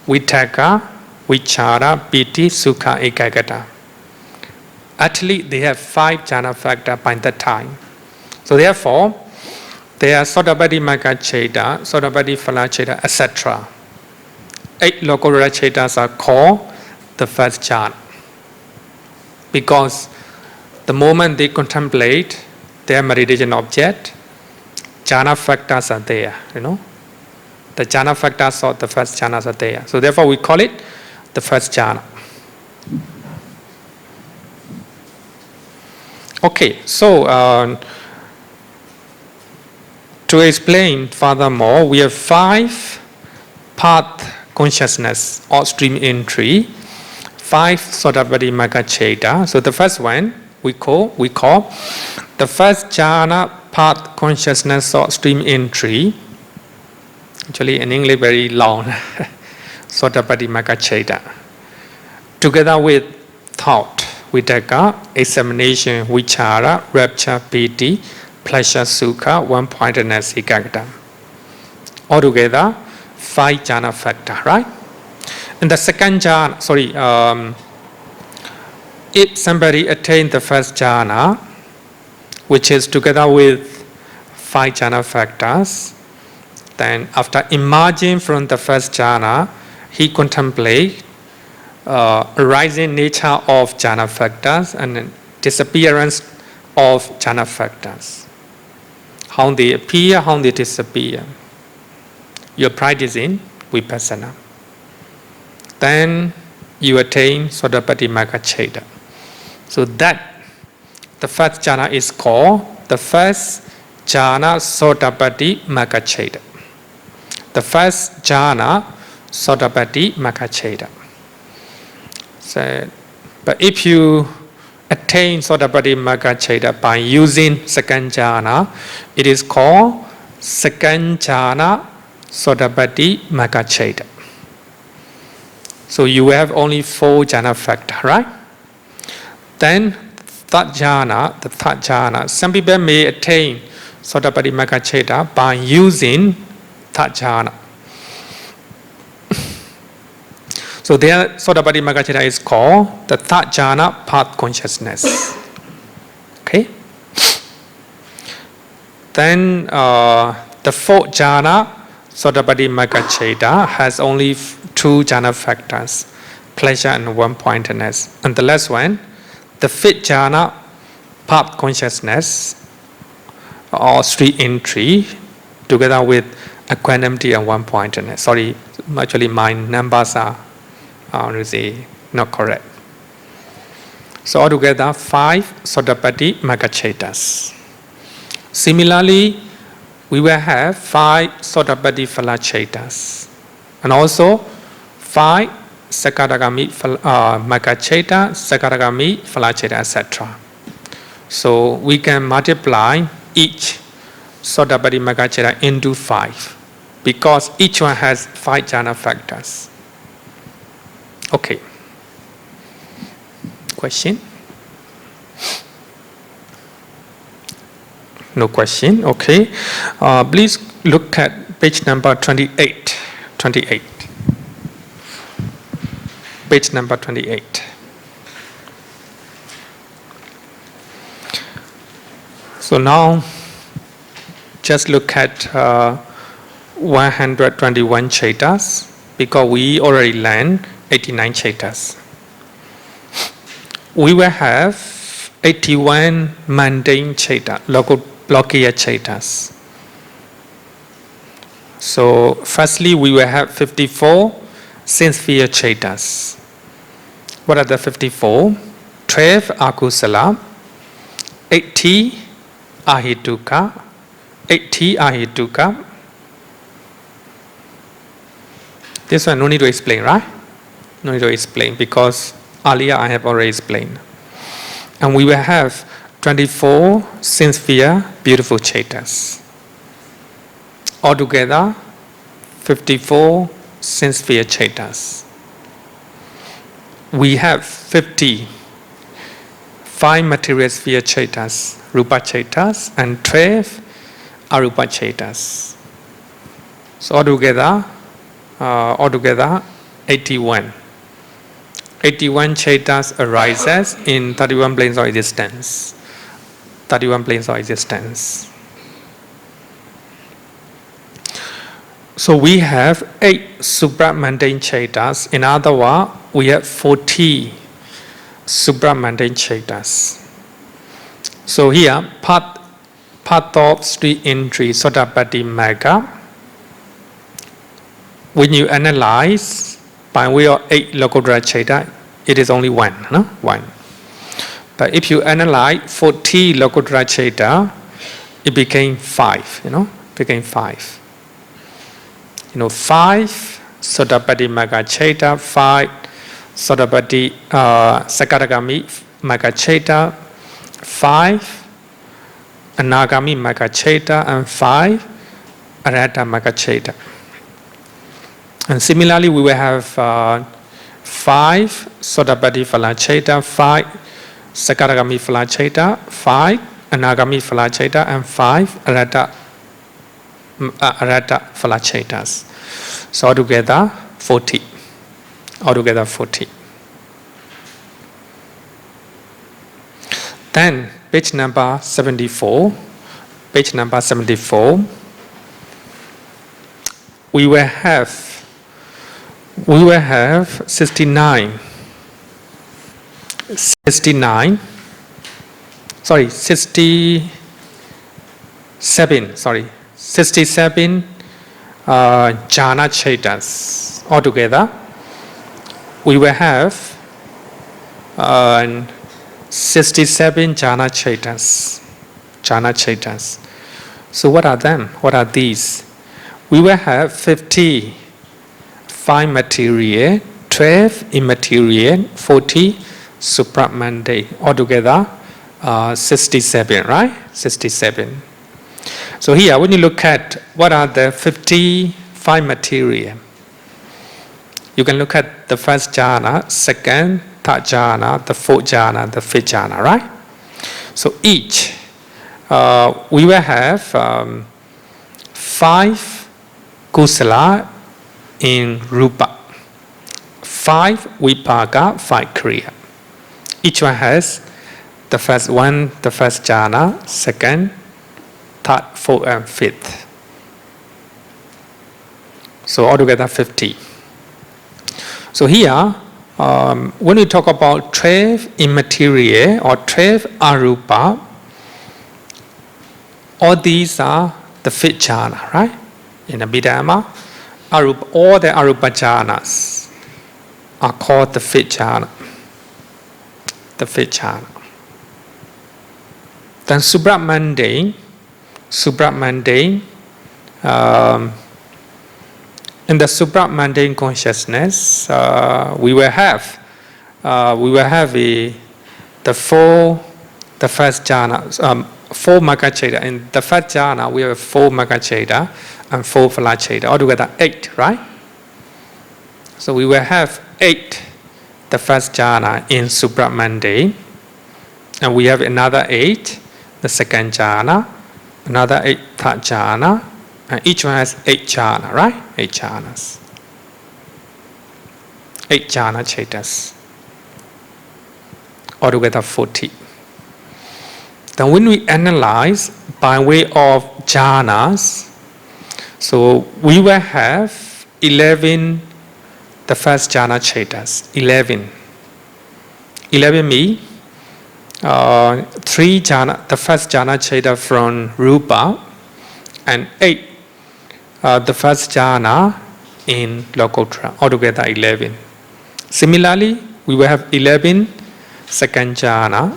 vitaka, vichara, piti, sukha, ekaggata. Actually, they have 5 jhana factors by that time. So therefore, they are Sotapaddi Magga Cheta, Sotapaddi Phala Cheta, etc. 8 Lokuttara Chetas are called the first jhana, because the moment they contemplate their meditation object, jhana factors are there, The jhana factors of the first jhanas are there. So therefore we call it the first jhana. Okay, so to explain furthermore, we have 5 path consciousness or stream entry, 5 Sotapaddi Magga Cheta. So the first one we call the first jhana path consciousness or stream entry. Actually in English very long. Sotapaddi Magga Cheta. Together with thought, vitaka, examination, vichara, rapture, piti, pleasure, sukha, one-pointedness, ekaggata. Altogether 5 jhana factor, right? In the second jhana, if somebody attains the first jhana, which is together with 5 jhana factors, then after emerging from the first jhana, he contemplates arising nature of jhana factors and disappearance of jhana factors. How they appear, how they disappear. You're practicing vipassana. Then you attain Sotapaddi Magga Cheta. So that the first jhana is called the first jhana Sotapaddi Magga Cheta. The first jhana Sotapaddi Magga Cheta. So, but if you attain Sotapaddi Magga Cheta by using second jhana, it is called second jhana Sotapaddi Magga Cheta. So you have only 4 jhana factors, right? Then the third jhana, some people may attain Sotapaddi Magga Cheta by using third jhana. So their Sotapaddi Magga Cheta is called the third jhana path consciousness. Okay? Then the fourth jhana Sotapaddi Magga Cheta has only 2 jhana factors, pleasure and one-pointedness. And the last one, the fifth jhana path consciousness or street entry, together with equanimity and one-pointedness. Sorry, actually my numbers are not correct. So altogether 5 Sotapaddi Magga Chetas. Similarly, we will have 5 Sotapaddi Phala Chetas, and also 5 Sakadagami Magga Cheta, Sakadagami Phala Cheta, etc. So we can multiply each Sotapaddi Magga Cheta into 5, because each one has 5 jhana factors. Okay. question? No question. Okay. Please look at page number 28. 28. Page number 28. So now, just look at 121 chetas, because we already learned 89 chetas. We will have 81 mundane chetas, Lokiya chetas. So, firstly, we will have 54 sense-sphere chetas. What are the 54? 12 akusala, 80 ahituka, 80 ahituka. This one no need to explain, right? No need to explain, because earlier I have already explained. And we will have 24 sense-sphere beautiful chetas. Altogether, 54 sense-sphere chetas. We have 50 5 material sphere chetas, rupa chetas, and 12 arupa chetas. So altogether 81. 81 chetas arises in 31 planes of existence. 31 planes of existence. So we have 8 supramundane chetas. In other words, we have 40 supramundane chetas. So here, part of Sri Indri Sotapatti Magga, when you analyze by way of 8 Lokottara cheta, it is only 1, no? 1. But if you analyze 40 Lokottara cheta, it became 5, became 5. 5 Sotapatti Magga cheta, 5 Sotapatti Sakadagami Magga cheta, 5 Anagami Magga cheta, and 5 Arahata Magga cheta. And similarly, we will have 5 Sotapatti Phala cheta, 5 Sakadagami Phala cheta, 5 Anagami Phala cheta, and 5 Arahata Phala chetas. So altogether 40. Altogether 40. Then page number 74. Page number 74. We will have 69. 67. Sorry. 67 jhana chetas. Altogether, we will have 67 jhana chetas. Jhana chetas. So what are them? What are these? We will have 50 5 material, 12 immaterial, 40 supramundane. Altogether, 67, right? 67. So here, when you look at what are the 55 material, you can look at the first jhana, second, third jhana, the fourth jhana, the fifth jhana, right? So each, we will have 5 kusala in rupa, 5 vipaka, 5 kriya. Each one has the first one, the first jhana, second, third, fourth, and fifth. So altogether 50. So here, when we talk about 12 immaterial or 12 arupa, all these are the fifth jhana, right? In Abhidhamma, arupa, all the arupa jhanas are called the fifth jhana. The fifth jhana. Then supramundane, in the supramundane consciousness, we will have the first jhana, 4 magga cheta. In the first jhana, we have 4 magga cheta and 4 phala cheta, altogether 8, right? So we will have 8 the first jhana in Supramande. And we have another 8, the second jhana, another 8 third jhana, and each one has 8 jhana, right? 8 jhanas. 8 jhana chetas. Altogether 40. Then when we analyze by way of jhanas, so we will have 11, the first jhana chetas. 11. 11 means 3 jhana, the first jhana cheta from Rupa, and 8, the first jhana in Lokottara, altogether 11. Similarly, we will have 11 second jhana,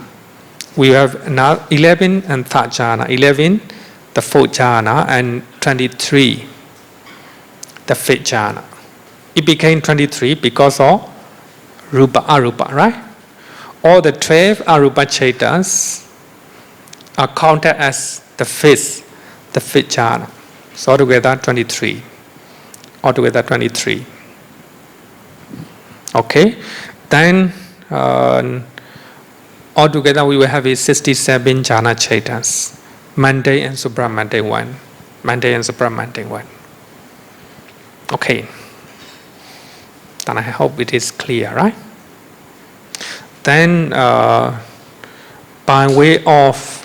we have now 11 and third jhana, 11 the fourth jhana, and 23 the fifth jhana. It became 23 because of Rupa Arupa, right? All the 12 Arupa chetas are counted as the fifth jhana. So altogether 23. Altogether 23. Okay? Then altogether we will have 67 jhana chetas. Monday and Supramande 1. Monday and Supramande 1. Okay. Then I hope it is clear, right? Then, by way of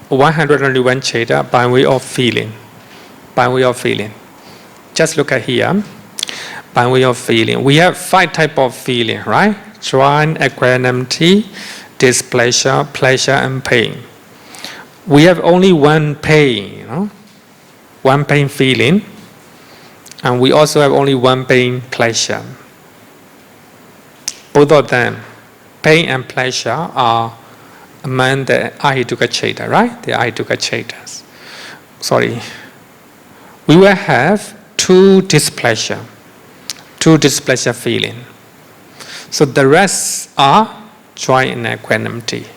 121 cheta, by way of feeling. Just look at here. By way of feeling. We have 5 types of feeling, right? Joy, equanimity, displeasure, pleasure, and pain. We have only one pain, one pain feeling. And we also have only one pain pleasure. Both of them, pain and pleasure, are among the Ahituka Cheta, right? The Ahituka Chetas. Sorry. We will have 2 displeasure feeling. So the rest are joy and equanimity.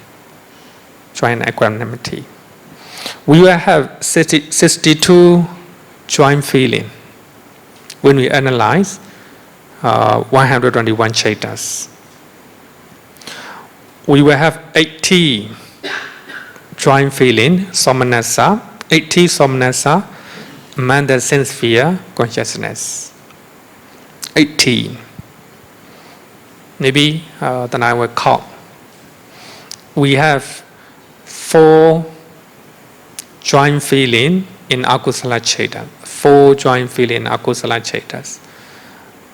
We will have 62 joy feeling when we analyze 121 chetas. We will have 80 joy feeling, somanasa, 80 somanasa among the sense sphere consciousness. 18. Maybe then I will count. We have 4 joint feeling in akusala cheta. 4 joint feeling in akusala chetas.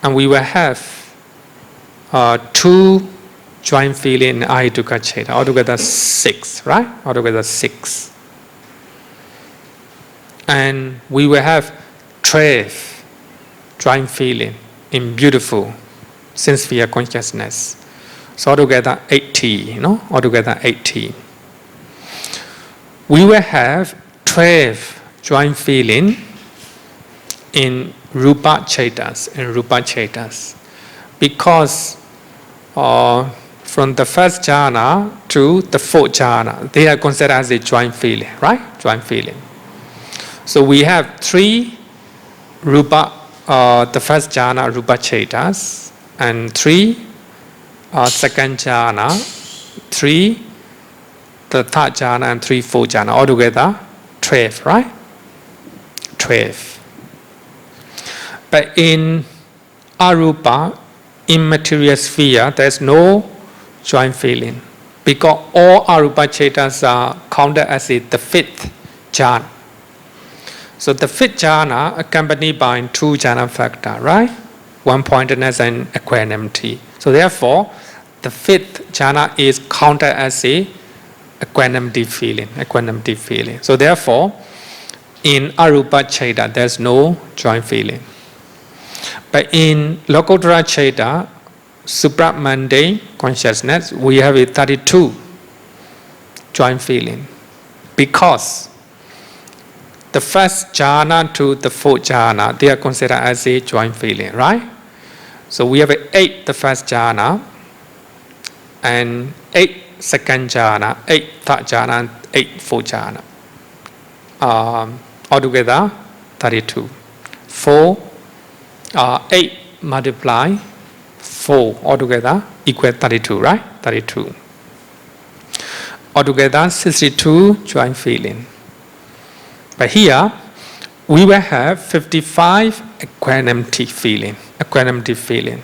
And we will have 2 joint feeling in ahituka cheta. Altogether 6, right? Altogether 6. And we will have 12 joint feeling in beautiful sense sphere consciousness. So altogether 80, altogether 80. We will have 12 joint feeling in rupa chetas, because from the first jhana to the fourth jhana, they are considered as a joint feeling, right? Joint feeling. So we have 3 rupa, the first jhana rupa chetas, and 3 second jhana, 3 the third jhana, and 3 fourth jhana. Altogether 12, right? 12. But in arupa, immaterial sphere, there is no joint feeling, because all arupa chetas are counted as the 5th jhana. So the 5th jhana accompanied by 2 jhana factor, right? One-pointedness and equanimity. So therefore, the 5th jhana is counted as a equanimity feeling. So therefore, in arupa cheta, there is no joint feeling. But in Lokottara cheta, supramundane consciousness, we have a 32 joint feeling, because the first jhana to the fourth jhana, they are considered as a joint feeling, right? So we have 8 the first jhana, and 8 second jhana, 8 third jhana, and 8 fourth jhana. Altogether 32. 8 multiply 4 altogether equal 32, right? 32. Altogether 62 joint feeling. But here we will have 55 equanimity feeling. Equanimity feeling.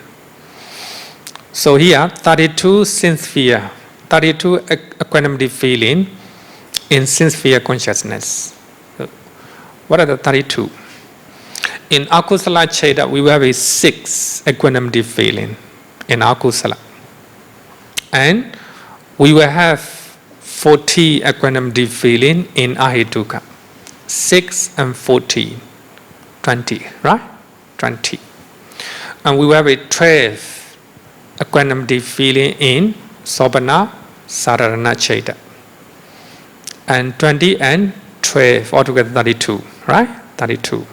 So here 32 sincere, 32 equanimity feeling in sincere consciousness. What are the 32? In akusala cheta, we will have a 6 equanimity feeling in akusala. And we will have 40 equanimity feeling in ahituka. 6 and 40, 20, right? 20. And we will have a 12 equanimity feeling in sobhana sararana cheta. And 20 and 12, altogether 32, right? 32.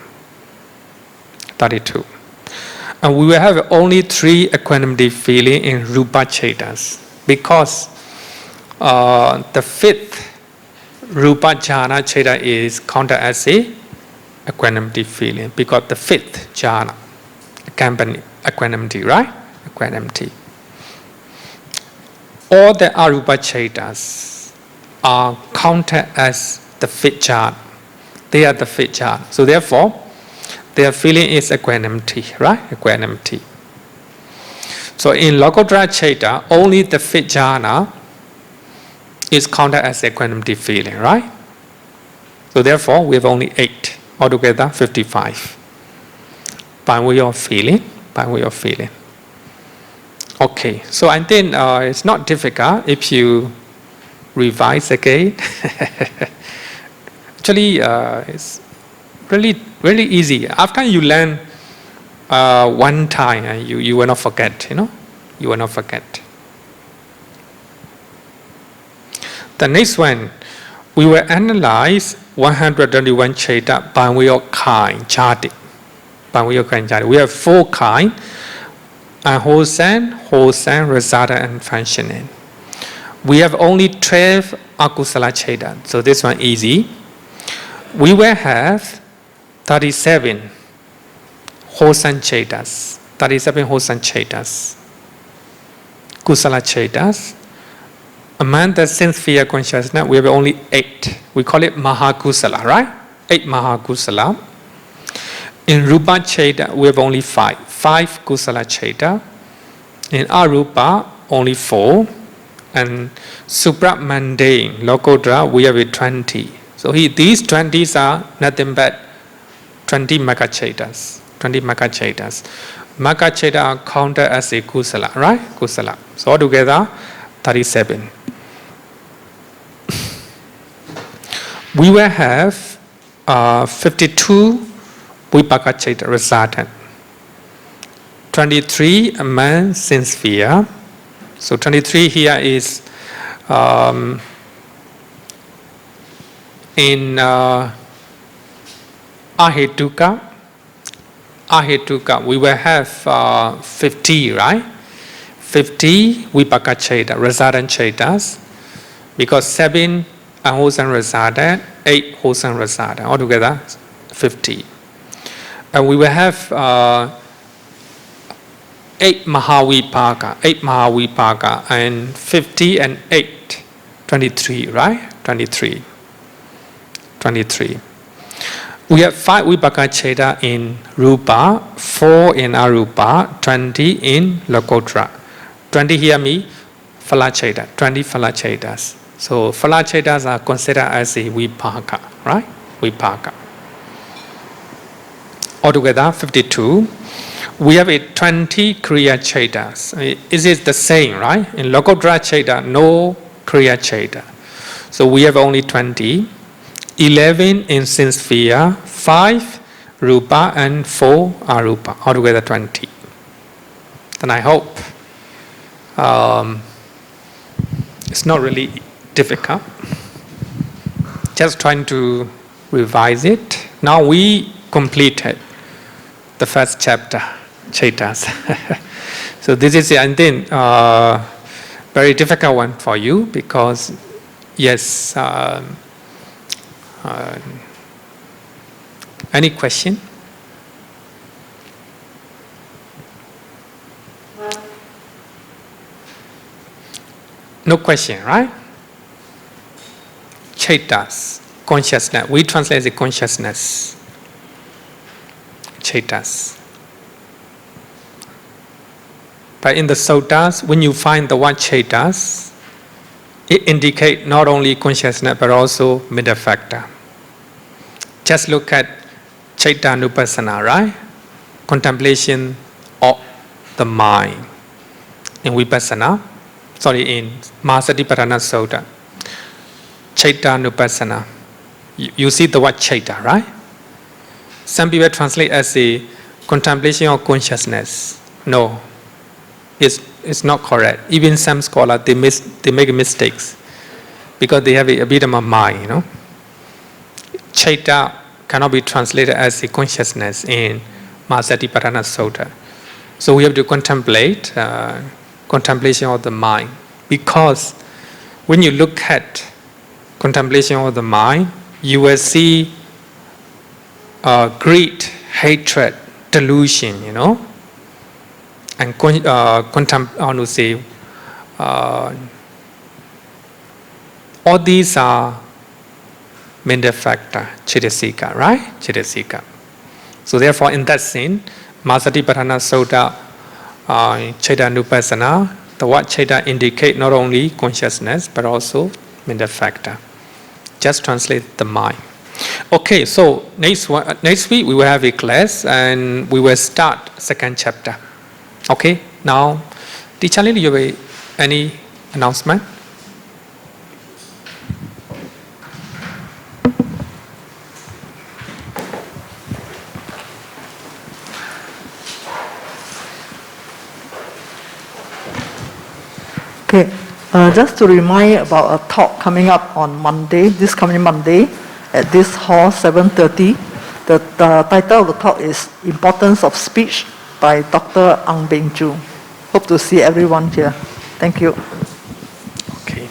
32. And we will have only 3 equanimity feeling in rupa chetas, because the 5th rupa jhana cheta is counted as a equanimity feeling, because the 5th jhana accompany equanimity, right? Equanimity. All the arupa chetas are counted as the 5th jhana. They are the 5th jhana. So therefore, their feeling is equanimity, right? Equanimity. So in Lokottara Cheta, only the 5th jhana is counted as equanimity feeling, right? So therefore, we have only 8, altogether 55. By way of feeling, by way of feeling. Okay, so I think it's not difficult if you revise again. Actually, it's really easy. After you learn one time, you will not forget, you will not forget. The next one, we will analyze 121 cheta by way of kind, jhati. By way of kind, jhati. We have 4 kind: unwholesome, wholesome, resultant, and functioning. We have only 12 akusala cheta, so this one easy. We will have 37 wholesome chetas, 37 wholesome chetas, kusala chetas. Among the sphere consciousness, we have only 8. We call it mahakusala, right? 8 mahakusala. In rupa cheta, we have only 5. 5 kusala cheta. In arupa, only 4. And supramundane, lokottara, we have a 20. So these 20s are nothing but 20 makachetas. 20 makachetas. Makacheta are counted as a kusala, right? Kusala. So altogether, 37. We will have 52 vipakacheta resultant. 23 among sphere. So 23 here is in ahituka. Ahituka, we will have 50, right? 50 vipakacheta, resultant chetas, because 7 unwholesome resultant, 8 wholesome resultant, altogether 50. And we will have 8 mahavipaka, 8 mahavipaka, and 50 and 8, 23, right? 23. 23. We have 5 vipaka cheta in rupa, 4 in arupa, 20 in lokottara. 20 here means phala cheta, 20 phala chetas. So phala chetas are considered as a vipaka, right? Vipaka. Altogether 52. We have a 20 kriya chetas. Is it the same, right? In lokottara cheta, no kriya cheta. So we have only 20. 11 in sphere, 5 rupa, and 4 arupa. Altogether 20. Then I hope it's not really difficult. Just trying to revise it. Now we completed the first chapter, chetas. So this is, I think, very difficult one for you, because yes. Any question? No question, right? Chaitas, consciousness. We translate it consciousness. Chaitas. But in the suttas, when you find the word chaitas, it indicates not only consciousness but also middle factor. Just look at Chaitanupassana, right? Contemplation of the mind. In Vipassana, in Mahasatipatthana Sutta, Chaitanupassana. You see the word chaita, right? Some people translate as a contemplation of consciousness. No, it's not correct. Even some scholars, they make mistakes because they have a Abhidhamma mind, you know. Chaita cannot be translated as a consciousness in Mahasatipatthana Sutta. So we have to contemplate, contemplation of the mind. Because when you look at contemplation of the mind, you will see greed, hatred, delusion, you know. And all these are mental factor, Chitasika, right? Chitasika. So therefore, in that sense, Mahasatipatthana Sutta, Chaitanupassana, the word chaita indicate not only consciousness but also mental factor. Just translate the mind. Okay, so next week we will have a class and we will start second chapter. Okay, now, Teacher Lily, you have any announcement? Okay, just to remind about a talk coming up on Monday, this coming Monday, at this hall, 7:30. The title of the talk is Importance of Speech by Dr. Ang Beng Chu. Hope to see everyone here. Thank you. Okay.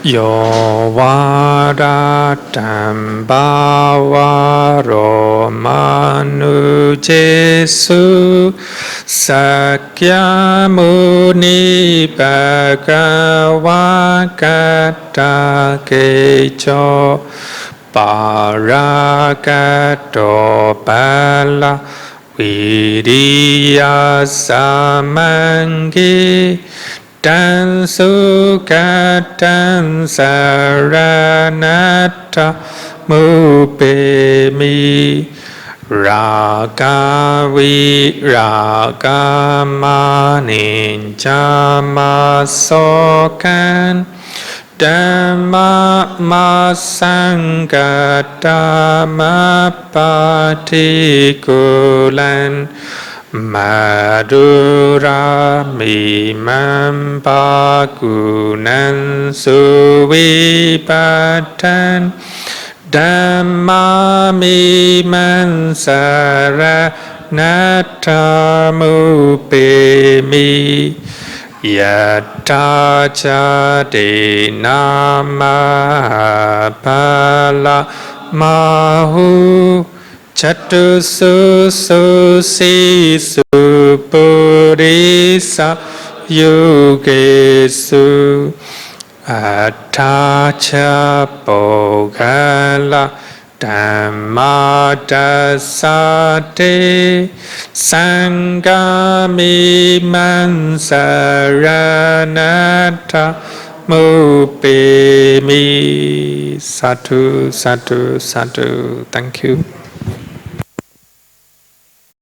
Yo vadatam bhavaro manu jesu sakya muni bhagava kata kecho paragato bala viriya samangi Dan sukatan saranata mupemi raga viraga maninjamasokan Dhamma masangata patikulan Madura mimam bagunan suvipatan Dhamma mimam saranathamupemi Yata jadi nama pala mahu Chatu su si su purisa yugesu Atacha pogala Dhamma dasate Sangami mansaranata mupemi Satu, satu, satu. Thank you.